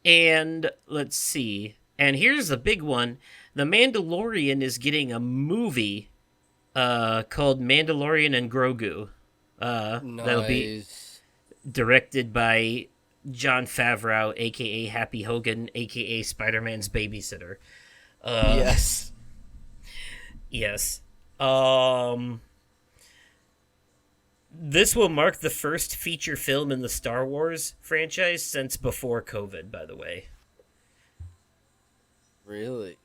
[SPEAKER 1] and let's see. And here's the big one: The Mandalorian is getting a movie called Mandalorian and Grogu. That'll be
[SPEAKER 2] Nice.
[SPEAKER 1] directed by John Favreau, aka Happy Hogan, aka Spider Man's babysitter. Uh,
[SPEAKER 2] Yes.
[SPEAKER 1] yes. Um, this will mark the first feature film in the Star Wars franchise since before COVID, by the way.
[SPEAKER 2] Really?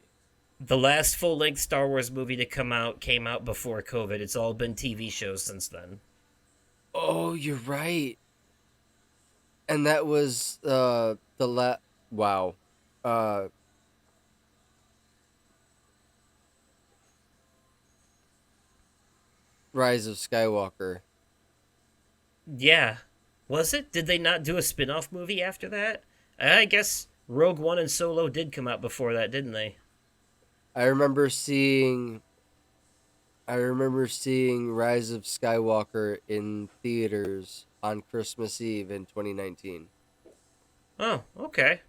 [SPEAKER 1] The last full length Star Wars movie to come out came out before COVID. It's all been TV shows since then.
[SPEAKER 2] Oh, you're right. And that was wow. Uh Rise of Skywalker.
[SPEAKER 1] Yeah. Was it? Did they not do a spin off movie after that? I guess Rogue One and Solo did come out before that, didn't they?
[SPEAKER 2] I remember seeing Rise of Skywalker in theaters on Christmas Eve in 2019.
[SPEAKER 1] Oh, okay.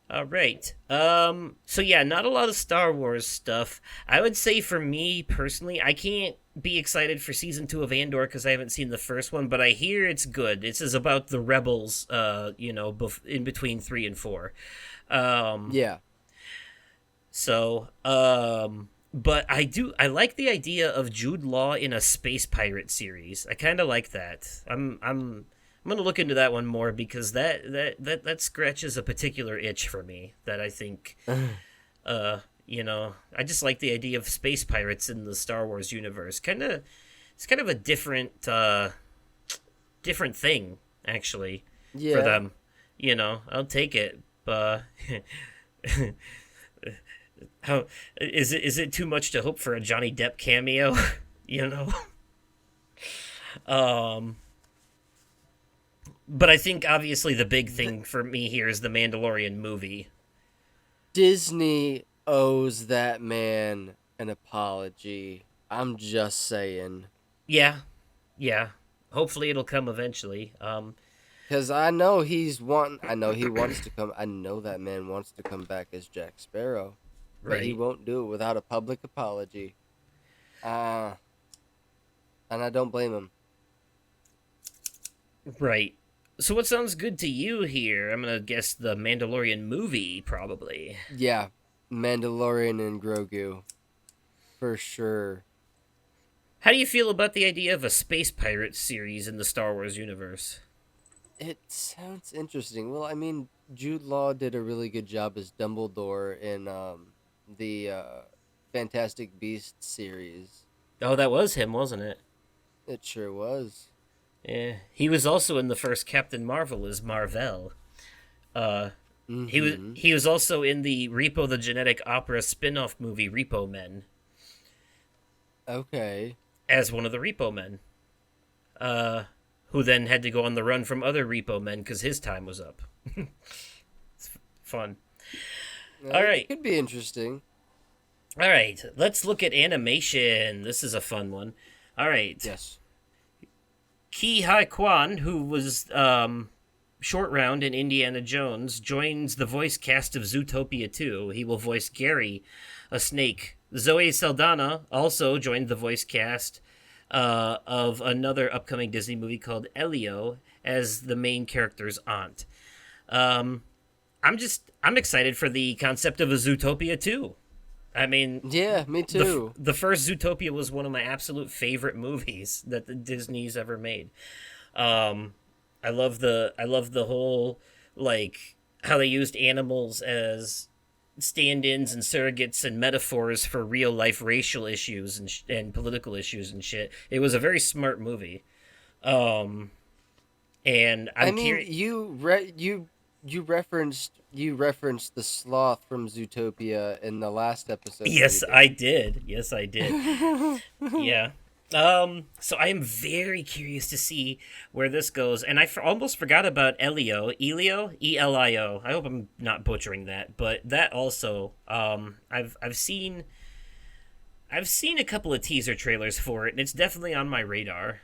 [SPEAKER 1] All right. So yeah, not a lot of Star Wars stuff. I would say for me personally, I can't be excited for season 2 of Andor because I haven't seen the first one, but I hear it's good. This is about the rebels, in between 3 and 4. Um,
[SPEAKER 2] Yeah.
[SPEAKER 1] but I like the idea of Jude Law in a space pirate series. I kind of like that. I'm gonna look into that one more because that scratches a particular itch for me that I think I just like the idea of space pirates in the Star Wars universe. It's kind of a different thing actually for
[SPEAKER 2] Yeah.
[SPEAKER 1] them. I'll take it. How is it too much to hope for a Johnny Depp cameo? you know. Um, but I think obviously the big thing for me here is the Mandalorian movie.
[SPEAKER 2] Disney owes that man an apology. I'm just saying.
[SPEAKER 1] Yeah, yeah. Hopefully it'll come eventually.
[SPEAKER 2] Cause I know he wants to come. I know that man wants to come back as Jack Sparrow, but he
[SPEAKER 1] Right,
[SPEAKER 2] won't do it without a public apology. Uh, and I don't blame him.
[SPEAKER 1] right. So what sounds good to you here? I'm gonna guess the Mandalorian movie, probably.
[SPEAKER 2] Yeah, Mandalorian and Grogu, for sure.
[SPEAKER 1] How do you feel about the idea of a space pirate series in the Star Wars universe?
[SPEAKER 2] It sounds interesting. Well, I mean, Jude Law did a really good job as Dumbledore in the Fantastic Beasts series.
[SPEAKER 1] Oh, that was him, wasn't it?
[SPEAKER 2] It sure was.
[SPEAKER 1] Yeah, he was also in the first Captain Marvel as Marvel. Uh,
[SPEAKER 2] Mm-hmm.
[SPEAKER 1] he was also in the Repo the Genetic Opera spin-off movie Repo Men
[SPEAKER 2] Okay.
[SPEAKER 1] as one of the Repo Men. Who then had to go on the run from other Repo Men because his time was up. It's fun. All
[SPEAKER 2] It
[SPEAKER 1] right,
[SPEAKER 2] could be interesting.
[SPEAKER 1] all right. Let's look at animation. This is a fun one. All right,
[SPEAKER 2] Yes.
[SPEAKER 1] Ki Hai Kwan, who was short round in Indiana Jones, joins the voice cast of Zootopia 2. He will voice Gary, a snake. Zoe Saldana also joined the voice cast of another upcoming Disney movie called Elio as the main character's aunt. Um, I'm excited for the concept of a Zootopia 2. I mean,
[SPEAKER 2] Yeah, me too.
[SPEAKER 1] the first Zootopia was one of my absolute favorite movies that the Disney's ever made. Um, I love the whole like how they used animals as stand-ins and surrogates and metaphors for real life racial issues and political issues and shit. It was a very smart movie. Um, and
[SPEAKER 2] I
[SPEAKER 1] I'm
[SPEAKER 2] mean,
[SPEAKER 1] curious.
[SPEAKER 2] you referenced the sloth from Zootopia in the last episode.
[SPEAKER 1] Yes,
[SPEAKER 2] that
[SPEAKER 1] I did. Yes, I did. Yeah. So I am very curious to see where this goes, and almost forgot about Elio, Elio. I hope I'm not butchering that, but that also, I've seen a couple of teaser trailers for it, and it's definitely on my radar.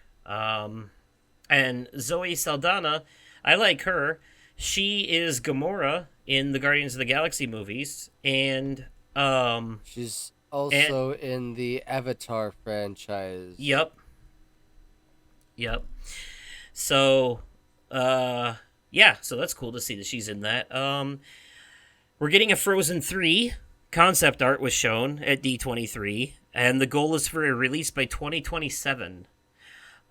[SPEAKER 1] And Zoe Saldana, I like her. She is Gamora in the Guardians of the Galaxy movies,
[SPEAKER 2] She's
[SPEAKER 1] and
[SPEAKER 2] also in the Avatar franchise.
[SPEAKER 1] yep, yep. So, uh, yeah, so that's cool to see that she's in that. We're getting a Frozen 3 concept art was shown at D23, and the goal is for a release by 2027.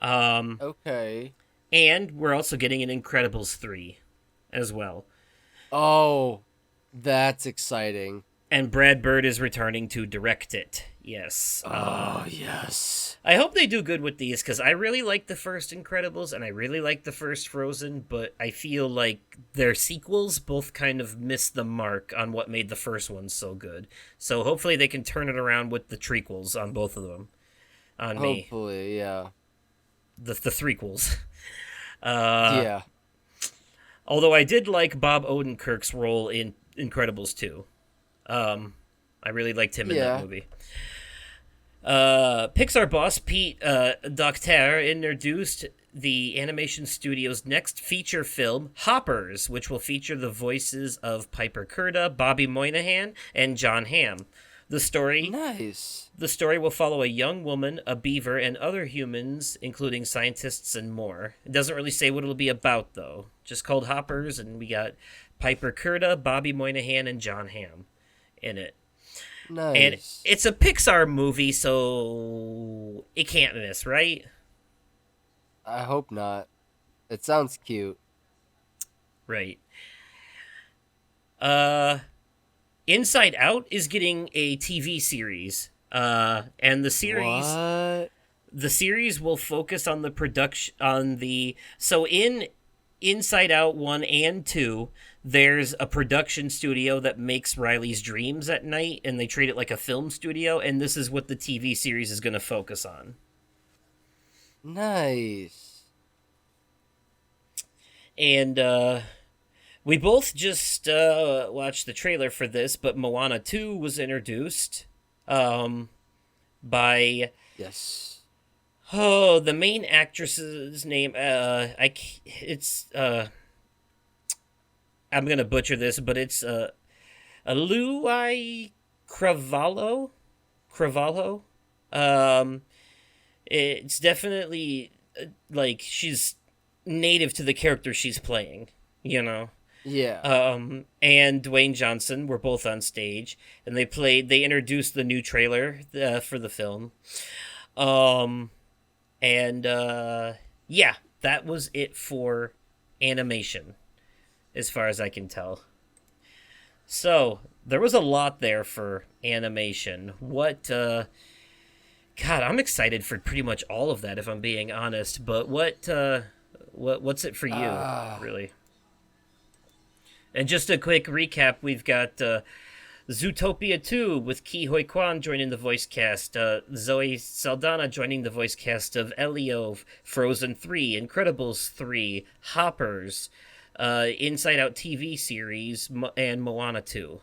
[SPEAKER 2] Okay.
[SPEAKER 1] And we're also getting an Incredibles 3 as well.
[SPEAKER 2] Oh, that's exciting.
[SPEAKER 1] And Brad Bird is returning to direct it. Yes.
[SPEAKER 2] Oh, yes.
[SPEAKER 1] I hope they do good with these because I really like the first Incredibles and I really like the first Frozen, but I feel like their sequels both kind of missed the mark on what made the first one so good. So hopefully they can turn it around with the trequels on both of them. On me.
[SPEAKER 2] Hopefully, yeah.
[SPEAKER 1] The threequels.
[SPEAKER 2] Yeah.
[SPEAKER 1] Although I did like Bob Odenkirk's role in Incredibles 2. I really liked him in that movie. Pixar boss Pete Docter introduced the animation studio's next feature film, Hoppers, which will feature the voices of Piper Curda, Bobby Moynihan, and John Hamm.
[SPEAKER 2] Nice.
[SPEAKER 1] The story will follow a young woman, a beaver, and other humans, including scientists and more. It doesn't really say what it'll be about, though. Just called Hoppers, and we got Piper Curda, Bobby Moynihan, and John Hamm in it.
[SPEAKER 2] Nice.
[SPEAKER 1] And it's a Pixar movie, so it can't miss, right?
[SPEAKER 2] I hope not. It sounds cute.
[SPEAKER 1] Right. Inside Out is getting a TV series. And the series
[SPEAKER 2] What?
[SPEAKER 1] the series will focus on the production so in Inside Out 1 and 2, there's a production studio that makes Riley's dreams at night, and they treat it like a film studio, and this is what the TV series is going to focus on.
[SPEAKER 2] Nice.
[SPEAKER 1] And we both just watched the trailer for this, but Moana 2 was introduced by the main actress's name. I'm gonna butcher this, but it's Aluai Cravalho. Cravalho. It's definitely like she's native to the character she's playing, you know.
[SPEAKER 2] Yeah.
[SPEAKER 1] And Dwayne Johnson were both on stage, and they introduced the new trailer for the film. Yeah, that was it for animation, as far as I can tell. So, there was a lot there for animation. God, I'm excited for pretty much all of that, if I'm being honest, but what's it for you, really? And just a quick recap, we've got Zootopia 2 with Ki Hoi Kwan joining the voice cast, Zoe Saldana joining the voice cast of Elio, Frozen 3, Incredibles 3, Hoppers, Inside Out TV series, and Moana 2.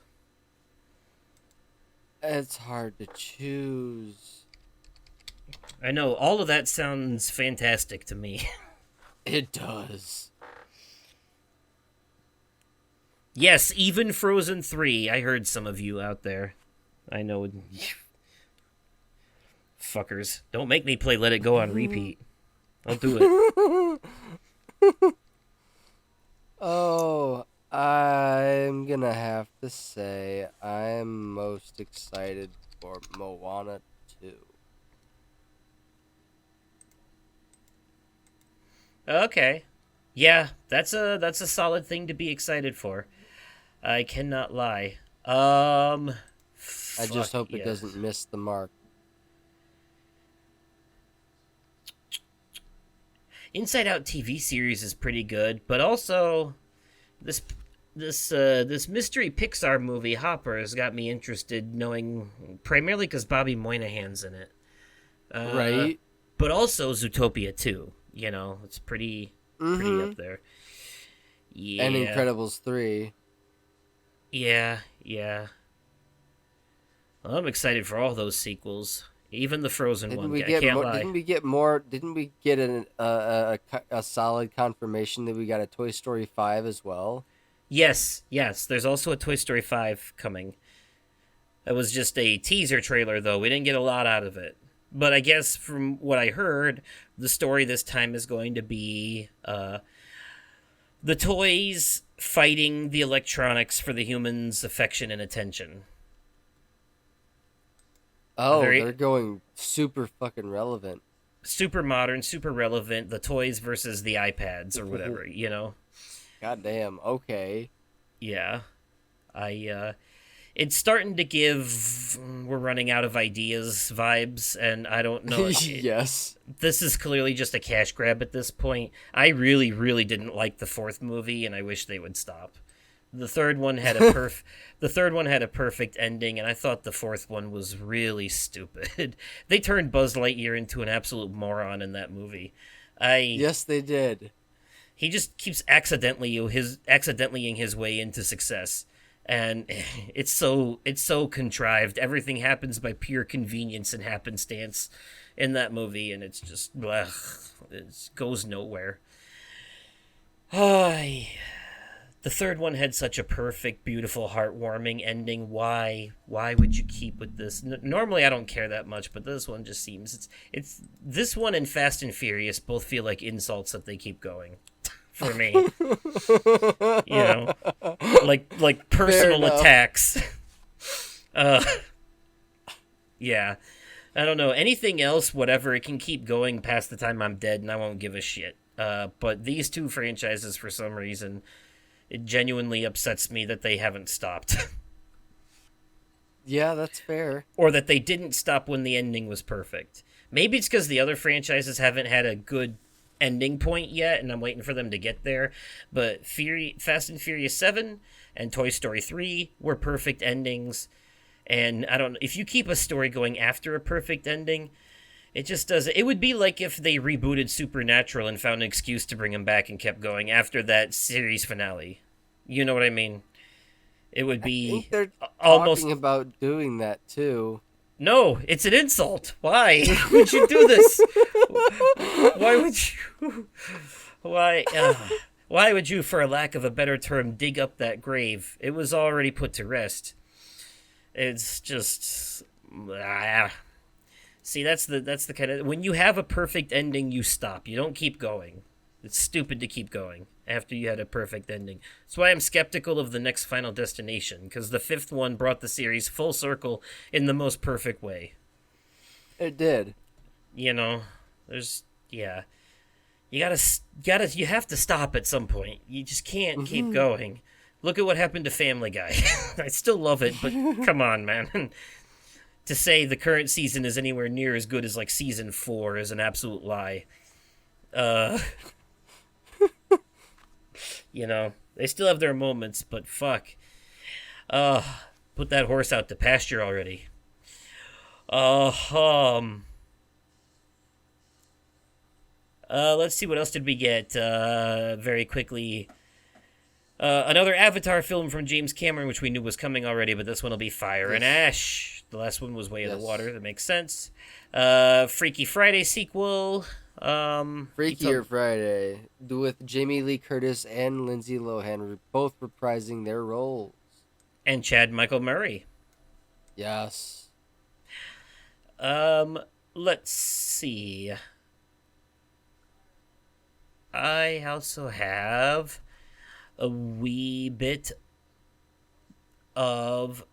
[SPEAKER 2] It's hard to choose.
[SPEAKER 1] I know, all of that sounds fantastic to me.
[SPEAKER 2] It does.
[SPEAKER 1] Yes, even Frozen 3. I heard some of you out there. I know. Fuckers. Don't make me play Let It Go on repeat. I'll do it.
[SPEAKER 2] Oh, I'm gonna have to say I'm most excited for Moana 2.
[SPEAKER 1] Okay. Yeah, that's a solid thing to be excited for. I cannot lie.
[SPEAKER 2] I just hope it doesn't miss the mark.
[SPEAKER 1] Inside Out TV series is pretty good, but also this mystery Pixar movie Hopper has got me interested, knowing primarily because Bobby Moynihan's in it,
[SPEAKER 2] Right?
[SPEAKER 1] But also Zootopia 2. You know, it's pretty up there. Yeah.
[SPEAKER 2] And Incredibles 3.
[SPEAKER 1] Yeah. Well, I'm excited for all those sequels. Even the Frozen
[SPEAKER 2] Didn't
[SPEAKER 1] one.
[SPEAKER 2] we
[SPEAKER 1] I
[SPEAKER 2] get
[SPEAKER 1] can't
[SPEAKER 2] more?
[SPEAKER 1] lie.
[SPEAKER 2] Didn't we get a solid confirmation that we got a Toy Story 5 as well?
[SPEAKER 1] Yes, yes. There's also a Toy Story 5 coming. It was just a teaser trailer, though. We didn't get a lot out of it. But I guess from what I heard, the story this time is going to be the toys fighting the electronics for the humans' affection and attention.
[SPEAKER 2] Oh,
[SPEAKER 1] Very
[SPEAKER 2] they're going super fucking relevant.
[SPEAKER 1] super modern, super relevant. The toys versus the iPads or whatever, you know?
[SPEAKER 2] God damn. Okay.
[SPEAKER 1] Yeah. It's starting to give we're running out of ideas vibes, and I don't know.
[SPEAKER 2] Yes.
[SPEAKER 1] This is clearly just a cash grab at this point. I really, really didn't like the fourth movie, and I wish they would stop. The third one had a perfect ending, and I thought the fourth one was really stupid. They turned Buzz Lightyear into an absolute moron in that movie.
[SPEAKER 2] Yes, they did.
[SPEAKER 1] He just keeps accidentally his way into success, and it's so contrived. Everything happens by pure convenience and happenstance in that movie, and it's just it goes nowhere. Ay. The third one had such a perfect, beautiful, heartwarming ending. Why would you keep with this? Normally, I don't care that much, but this one just seems it's this one and Fast and Furious both feel like insults that they keep going for me. You know, like personal attacks. Yeah. I don't know. Anything else, whatever, it can keep going past the time I'm dead, and I won't give a shit. But these two franchises, for some reason, it genuinely upsets me that they haven't stopped.
[SPEAKER 2] Yeah, that's fair.
[SPEAKER 1] Or that they didn't stop when the ending was perfect. Maybe it's because the other franchises haven't had a good ending point yet, and I'm waiting for them to get there. But Fast and Furious 7 and Toy Story 3 were perfect endings. And I don't if you keep a story going after a perfect ending, it just doesn't. It would be like if they rebooted Supernatural and found an excuse to bring him back and kept going after that series finale. You know what I mean? It would be
[SPEAKER 2] I think they're
[SPEAKER 1] almost
[SPEAKER 2] talking about doing that too.
[SPEAKER 1] No, it's an insult. Why would you do this? Why would you? Why would you, for a lack of a better term, dig up that grave? It was already put to rest. It's just See, that's the kind of when you have a perfect ending, you stop. You don't keep going. It's stupid to keep going after you had a perfect ending. That's why I'm skeptical of the next Final Destination, because the fifth one brought the series full circle in the most perfect way.
[SPEAKER 2] It did.
[SPEAKER 1] You know, you have to stop at some point. You just can't keep going. Look at what happened to Family Guy. I still love it, but come on, man. To say the current season is anywhere near as good as like season 4 is an absolute lie. You know, they still have their moments, but fuck. Put that horse out to pasture already. Let's see, what else did we get? Very quickly. Another Avatar film from James Cameron, which we knew was coming already, but this one will be Fire and Ash. The last one was Way of the Water. That makes sense. Freaky Friday sequel.
[SPEAKER 2] Freakier Friday, with Jamie Lee Curtis and Lindsay Lohan both reprising their roles.
[SPEAKER 1] And Chad Michael Murray.
[SPEAKER 2] Yes.
[SPEAKER 1] Let's see. I also have a wee bit of...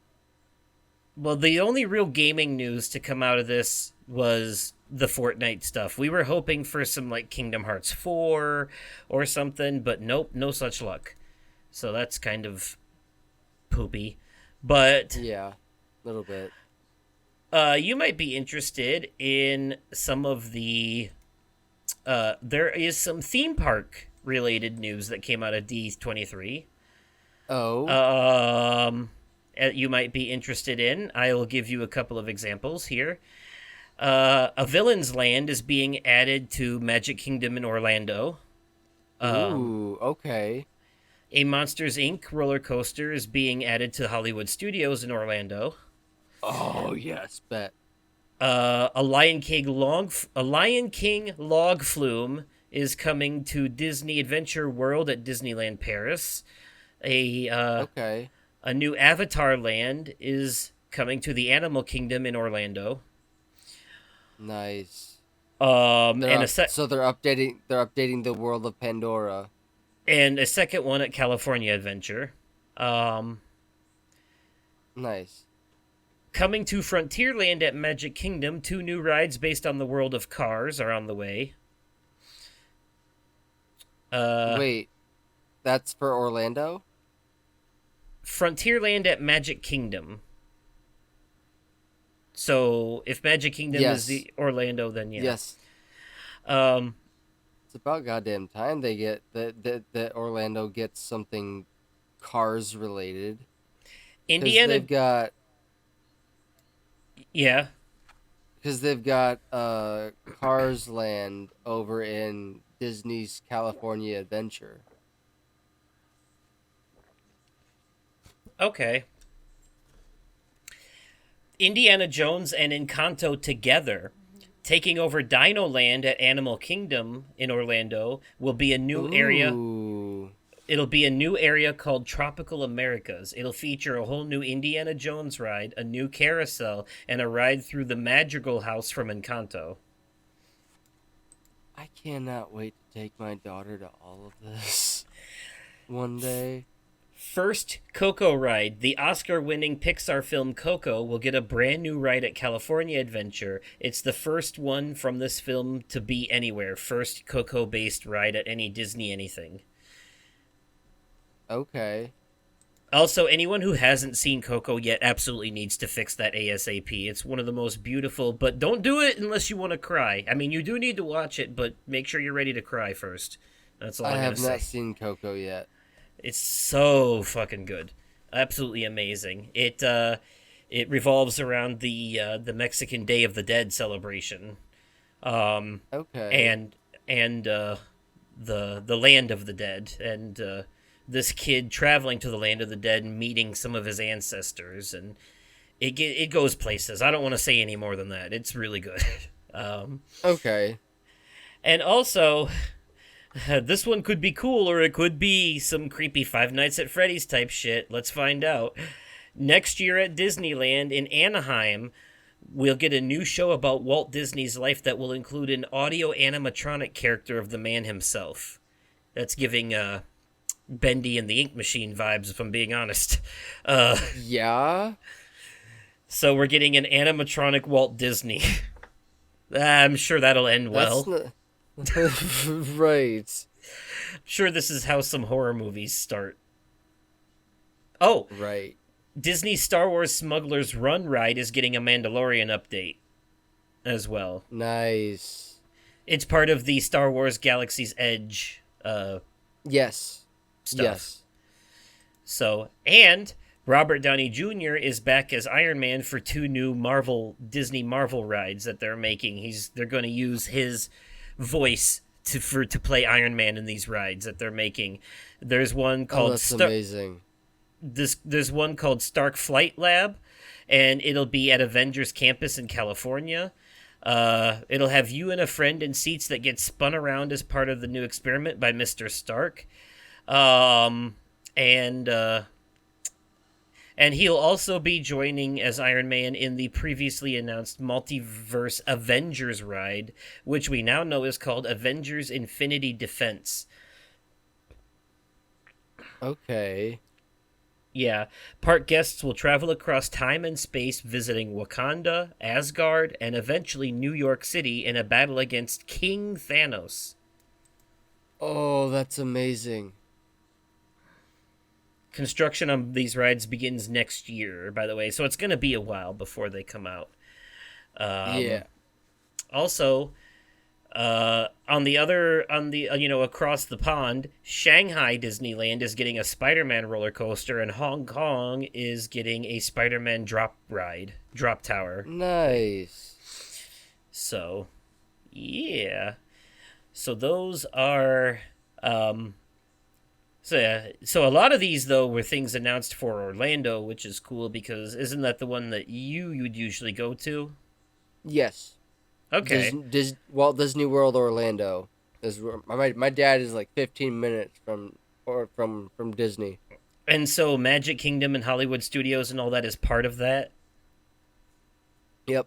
[SPEAKER 1] Well, the only real gaming news to come out of this was the Fortnite stuff. We were hoping for some, like, Kingdom Hearts 4 or something, but nope, no such luck. So that's kind of poopy. But...
[SPEAKER 2] Yeah, a little bit.
[SPEAKER 1] You might be interested in some of the... there is some theme park related news that came out of D23.
[SPEAKER 2] Oh.
[SPEAKER 1] You might be interested in. I will give you a couple of examples here. A Villain's Land is being added to Magic Kingdom in Orlando.
[SPEAKER 2] Ooh, okay.
[SPEAKER 1] A Monsters, Inc. roller coaster is being added to Hollywood Studios in Orlando.
[SPEAKER 2] Oh, yes, bet.
[SPEAKER 1] A Lion King log flume is coming to Disney Adventure World at Disneyland Paris. A
[SPEAKER 2] Okay.
[SPEAKER 1] a new Avatar land is coming to the Animal Kingdom in Orlando.
[SPEAKER 2] Nice.
[SPEAKER 1] And a sec
[SPEAKER 2] They're updating the world of Pandora.
[SPEAKER 1] and a second one at California Adventure. Um,
[SPEAKER 2] Nice.
[SPEAKER 1] Coming to Frontierland at Magic Kingdom, two new rides based on the world of Cars are on the way.
[SPEAKER 2] Wait, that's for Orlando?
[SPEAKER 1] Frontierland at Magic Kingdom. So if Magic Kingdom
[SPEAKER 2] Yes.
[SPEAKER 1] is the Orlando, then yeah.
[SPEAKER 2] Yes.
[SPEAKER 1] Um,
[SPEAKER 2] It's about goddamn time they get that Orlando gets something Cars related. 'Cause
[SPEAKER 1] Indiana,
[SPEAKER 2] they've got
[SPEAKER 1] yeah.
[SPEAKER 2] Cars Land over in Disney's California Adventure.
[SPEAKER 1] Okay. Indiana Jones and Encanto together, taking over Dino Land at Animal Kingdom in Orlando, will be a new area.
[SPEAKER 2] Ooh.
[SPEAKER 1] It'll be a new area called Tropical Americas. It'll feature a whole new Indiana Jones ride, a new carousel, and a ride through the Madrigal House from Encanto.
[SPEAKER 2] I cannot wait to take my daughter to all of this one day.
[SPEAKER 1] First Coco ride. The Oscar-winning Pixar film Coco will get a brand new ride at California Adventure. It's the first one from this film to be anywhere. First Coco-based ride at any Disney anything.
[SPEAKER 2] Okay.
[SPEAKER 1] Also, anyone who hasn't seen Coco yet absolutely needs to fix that ASAP. It's one of the most beautiful, but don't do it unless you want to cry. I mean, you do need to watch it, but make sure you're ready to cry first. That's all
[SPEAKER 2] I
[SPEAKER 1] I gotta
[SPEAKER 2] have
[SPEAKER 1] say.
[SPEAKER 2] not seen Coco yet.
[SPEAKER 1] It's so fucking good, absolutely amazing. It revolves around the Mexican Day of the Dead celebration,
[SPEAKER 2] Okay.
[SPEAKER 1] and the land of the dead, and this kid traveling to the land of the dead and meeting some of his ancestors, and it goes places. I don't want to say any more than that. It's really good.
[SPEAKER 2] Okay.
[SPEAKER 1] And also, this one could be cool, or it could be some creepy Five Nights at Freddy's type shit. Let's find out. Next year at Disneyland in Anaheim, we'll get a new show about Walt Disney's life that will include an audio animatronic character of the man himself. That's giving Bendy and the Ink Machine vibes, if I'm being honest.
[SPEAKER 2] Yeah.
[SPEAKER 1] So we're getting an animatronic Walt Disney. I'm sure that'll end well.
[SPEAKER 2] That's right.
[SPEAKER 1] Sure, this is how some horror movies start. Oh,
[SPEAKER 2] Right.
[SPEAKER 1] Disney Star Wars Smuggler's Run ride is getting a Mandalorian update as well.
[SPEAKER 2] Nice.
[SPEAKER 1] It's part of the Star Wars Galaxy's Edge
[SPEAKER 2] Yes.
[SPEAKER 1] stuff.
[SPEAKER 2] Yes.
[SPEAKER 1] So, and Robert Downey Jr. is back as Iron Man for two new Disney Marvel rides that they're making. They're going to use his voice to play Iron Man in these rides that they're making. There's one
[SPEAKER 2] Oh,
[SPEAKER 1] called
[SPEAKER 2] that's amazing.
[SPEAKER 1] There's one called Stark Flight Lab, and it'll be at Avengers Campus in California. It'll have you and a friend in seats that get spun around as part of the new experiment by Mr. Stark. And he'll also be joining as Iron Man in the previously announced Multiverse Avengers ride, which we now know is called Avengers Infinity Defense.
[SPEAKER 2] Okay.
[SPEAKER 1] Yeah, park guests will travel across time and space visiting Wakanda, Asgard, and eventually New York City in a battle against King Thanos.
[SPEAKER 2] Oh, that's amazing.
[SPEAKER 1] Construction on these rides begins next year, by the way, so it's going to be a while before they come out.
[SPEAKER 2] Yeah.
[SPEAKER 1] Also, across the pond, Shanghai Disneyland is getting a Spider-Man roller coaster, and Hong Kong is getting a Spider-Man drop tower.
[SPEAKER 2] Nice.
[SPEAKER 1] So, yeah. So those are, so a lot of these though were things announced for Orlando, which is cool because isn't that the one that you would usually go to?
[SPEAKER 2] Yes.
[SPEAKER 1] Okay.
[SPEAKER 2] Walt Disney World Orlando is where my dad is like 15 minutes from Disney.
[SPEAKER 1] And so Magic Kingdom and Hollywood Studios and all that is part of that?
[SPEAKER 2] Yep.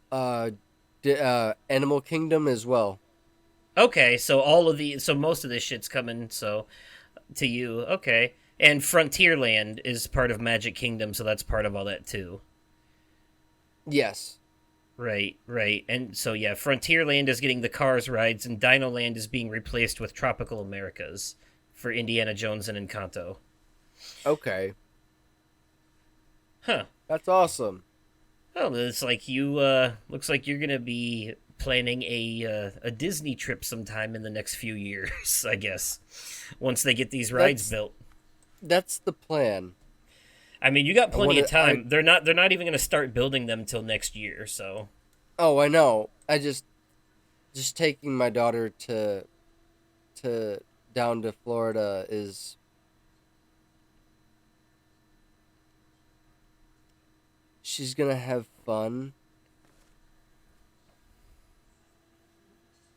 [SPEAKER 2] Animal Kingdom as well.
[SPEAKER 1] Okay, so most of this shit's coming to you. Okay. And Frontierland is part of Magic Kingdom, so that's part of all that too.
[SPEAKER 2] Yes.
[SPEAKER 1] Right, right. And so yeah, Frontierland is getting the Cars rides and Dino Land is being replaced with Tropical Americas for Indiana Jones and Encanto.
[SPEAKER 2] Okay.
[SPEAKER 1] Huh.
[SPEAKER 2] That's awesome.
[SPEAKER 1] Well, it's like you looks like you're going to be planning a Disney trip sometime in the next few years, I guess. Once they get these rides built.
[SPEAKER 2] That's the plan.
[SPEAKER 1] I mean, you got plenty of time.
[SPEAKER 2] I,
[SPEAKER 1] They're not even going to start building them till next year, so.
[SPEAKER 2] oh, I know. I just taking my daughter to down to Florida is she's gonna have fun.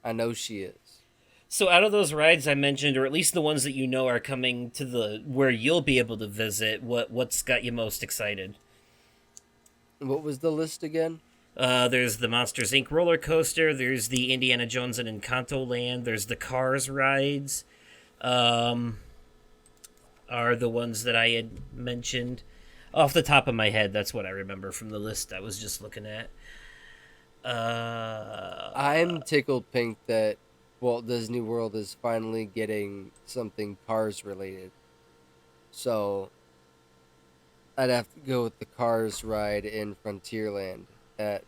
[SPEAKER 2] I know she is.
[SPEAKER 1] So out of those rides I mentioned, or at least the ones that you know are coming to the where you'll be able to visit, what's got you most excited?
[SPEAKER 2] What was the list again?
[SPEAKER 1] There's the Monsters Inc. roller coaster. There's the Indiana Jones and Encanto Land. There's the Cars rides. Are the ones that I had mentioned. Off the top of my head, that's what I remember from the list I was just looking at.
[SPEAKER 2] I'm tickled pink that Walt Disney World is finally getting something Cars related. So I'd have to go with the Cars ride in Frontierland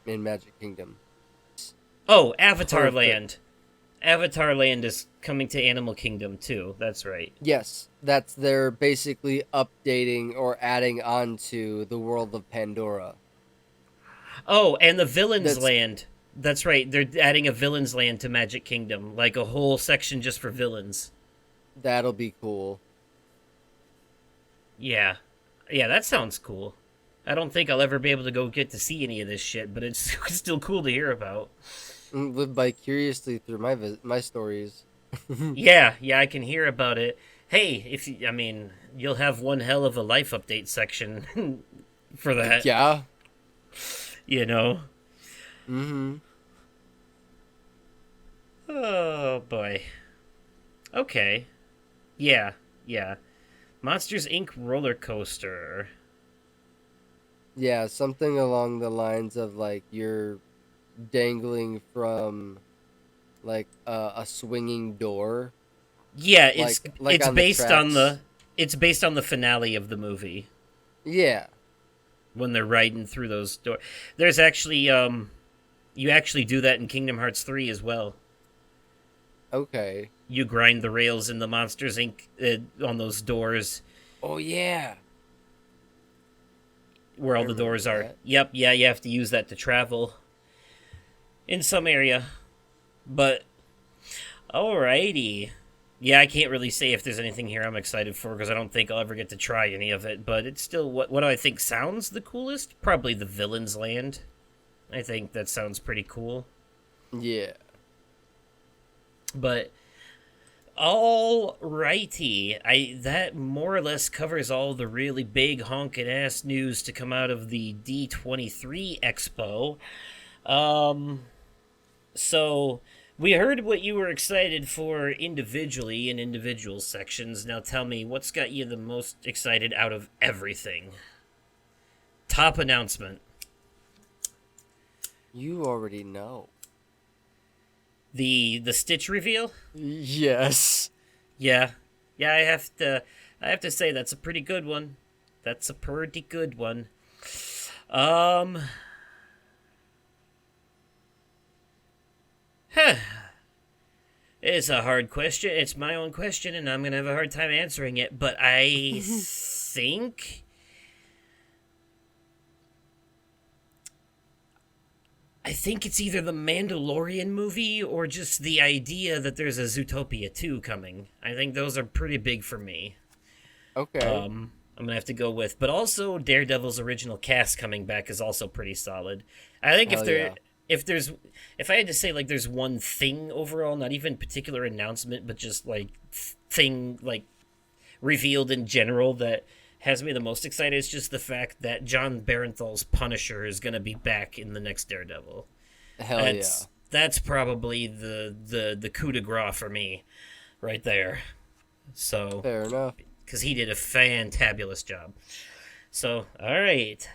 [SPEAKER 2] in Magic Kingdom.
[SPEAKER 1] Oh, Avatar
[SPEAKER 2] Perfect.
[SPEAKER 1] Land. Avatar Land is coming to Animal Kingdom too. That's right.
[SPEAKER 2] Yes, that's they're basically updating or adding on to the world of Pandora.
[SPEAKER 1] Oh, and the Villains
[SPEAKER 2] That's
[SPEAKER 1] Land. That's right. They're adding a Villains Land to Magic Kingdom, like a whole section just for villains.
[SPEAKER 2] that'll be cool.
[SPEAKER 1] Yeah. Yeah, that sounds cool. I don't think I'll ever be able to go get to see any of this shit, but it's still cool to hear about.
[SPEAKER 2] Live vicariously through my stories.
[SPEAKER 1] Yeah, yeah, I can hear about it. Hey, I mean, you'll have one hell of a life update section for that.
[SPEAKER 2] Yeah.
[SPEAKER 1] You know.
[SPEAKER 2] Mm-hmm.
[SPEAKER 1] Oh boy. Okay. Yeah, yeah. Monsters Inc. roller coaster.
[SPEAKER 2] Yeah, something along the lines of like you're dangling from like a swinging door.
[SPEAKER 1] Yeah, it's
[SPEAKER 2] Like
[SPEAKER 1] it's
[SPEAKER 2] on the
[SPEAKER 1] based on
[SPEAKER 2] tracks.
[SPEAKER 1] it's based on the finale of the movie
[SPEAKER 2] Yeah.
[SPEAKER 1] when they're riding through those doors. There's actually you actually do that in Kingdom Hearts 3 as well.
[SPEAKER 2] Okay.
[SPEAKER 1] You grind the rails in the Monsters Inc. On those doors
[SPEAKER 2] Oh yeah.
[SPEAKER 1] where all
[SPEAKER 2] I
[SPEAKER 1] the doors
[SPEAKER 2] remember
[SPEAKER 1] are.
[SPEAKER 2] that.
[SPEAKER 1] Yep, yeah, you have to use that to travel in some area. But alrighty. Yeah, I can't really say if there's anything here I'm excited for because I don't think I'll ever get to try any of it. But it's still what do I think sounds the coolest? Probably the Villains Land. I think that sounds pretty cool.
[SPEAKER 2] Yeah.
[SPEAKER 1] But alrighty, that more or less covers all the really big honkin' ass news to come out of the D23 Expo. So we heard what you were excited for individually in individual sections. Now tell me, what's got you the most excited out of everything? Top announcement.
[SPEAKER 2] You already know.
[SPEAKER 1] The Stitch reveal?
[SPEAKER 2] Yes.
[SPEAKER 1] Yeah. Yeah, I have to say that's a pretty good one. That's a pretty good one. It's a hard question. It's my own question, and I'm gonna have a hard time answering it. But I think it's either the Mandalorian movie or just the idea that there's a Zootopia 2 coming. I think those are pretty big for me.
[SPEAKER 2] Okay.
[SPEAKER 1] I'm gonna have to go with, but also Daredevil's original cast coming back is also pretty solid. I think
[SPEAKER 2] Hell yeah.
[SPEAKER 1] if I had to say like there's one thing overall, not even particular announcement, but just like thing like revealed in general that has me the most excited is just the fact that John Barenthal's Punisher is going to be back in the next Daredevil.
[SPEAKER 2] Hell
[SPEAKER 1] That's probably the coup de grace for me, right there. So
[SPEAKER 2] Fair enough.
[SPEAKER 1] because he did a fantabulous job. So all right,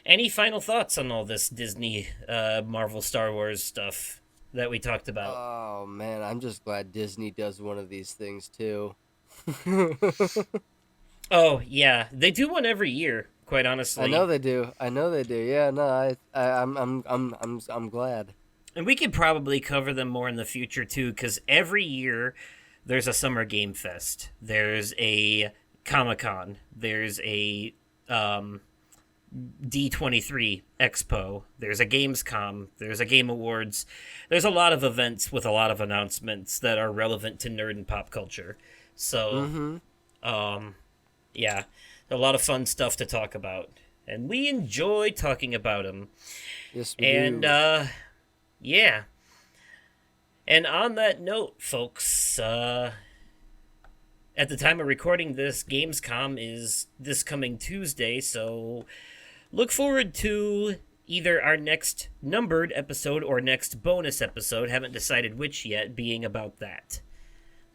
[SPEAKER 1] any final thoughts on all this Disney, Marvel, Star Wars stuff that we talked about?
[SPEAKER 2] Oh man, I'm just glad Disney does one of these things too.
[SPEAKER 1] Oh yeah, they do one every year. Quite honestly,
[SPEAKER 2] I know they do. Yeah, no, I'm glad.
[SPEAKER 1] and we could probably cover them more in the future too, because every year there's a summer game fest. There's a Comic Con. There's a D23 Expo. There's a Gamescom. There's a Game Awards. There's a lot of events with a lot of announcements that are relevant to nerd and pop culture. So, yeah, a lot of fun stuff to talk about, and we enjoy talking about them.
[SPEAKER 2] Yes, we
[SPEAKER 1] And
[SPEAKER 2] do.
[SPEAKER 1] yeah. And on that note, folks, at the time of recording this, Gamescom is this coming Tuesday, so look forward to either our next numbered episode or next bonus episode, haven't decided which yet, being about that.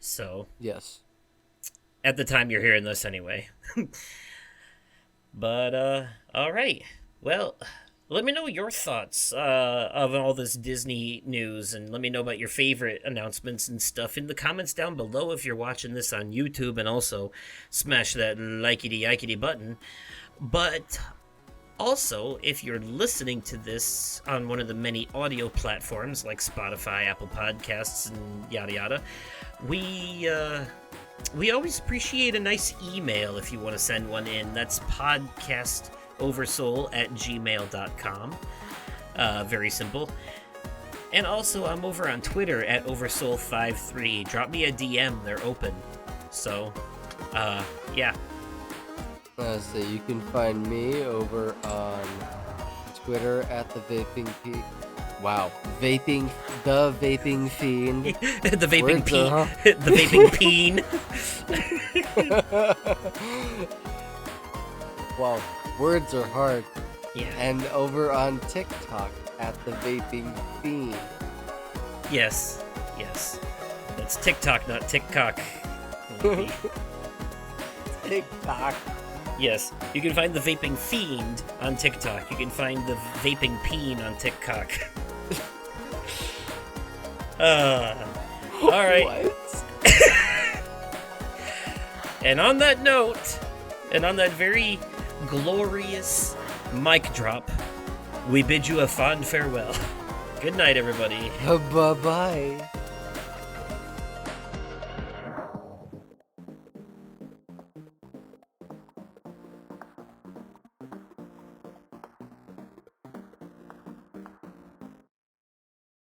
[SPEAKER 1] So,
[SPEAKER 2] Yes.
[SPEAKER 1] at the time you're hearing this anyway. But, all right. Well, let me know your thoughts of all this Disney news, and let me know about your favorite announcements and stuff in the comments down below if you're watching this on YouTube, and also smash that likey-de-ikey button. But also, if you're listening to this on one of the many audio platforms like Spotify, Apple Podcasts, and yada yada, we always appreciate a nice email if you want to send one in. That's podcastoversoul@gmail.com. Very simple. And also, I'm over on Twitter at Oversoul53. Drop me a DM, they're open. So, yeah.
[SPEAKER 2] So you can find me over on Twitter at the Vaping P. Wow, the Vaping Fiend.
[SPEAKER 1] The vaping
[SPEAKER 2] Words
[SPEAKER 1] peen.
[SPEAKER 2] are-
[SPEAKER 1] The vaping peen.
[SPEAKER 2] Wow, words are hard.
[SPEAKER 1] Yeah.
[SPEAKER 2] And over on TikTok at the Vaping Fiend.
[SPEAKER 1] Yes. Yes. That's TikTok, not TikTok.
[SPEAKER 2] TikTok.
[SPEAKER 1] Yes, you can find the Vaping Fiend on TikTok. You can find the Vaping Peen on TikTok. Alright.
[SPEAKER 2] What?
[SPEAKER 1] And on that note, and on that very glorious mic drop, we bid you a fond farewell. Good night, everybody.
[SPEAKER 2] Bye-bye.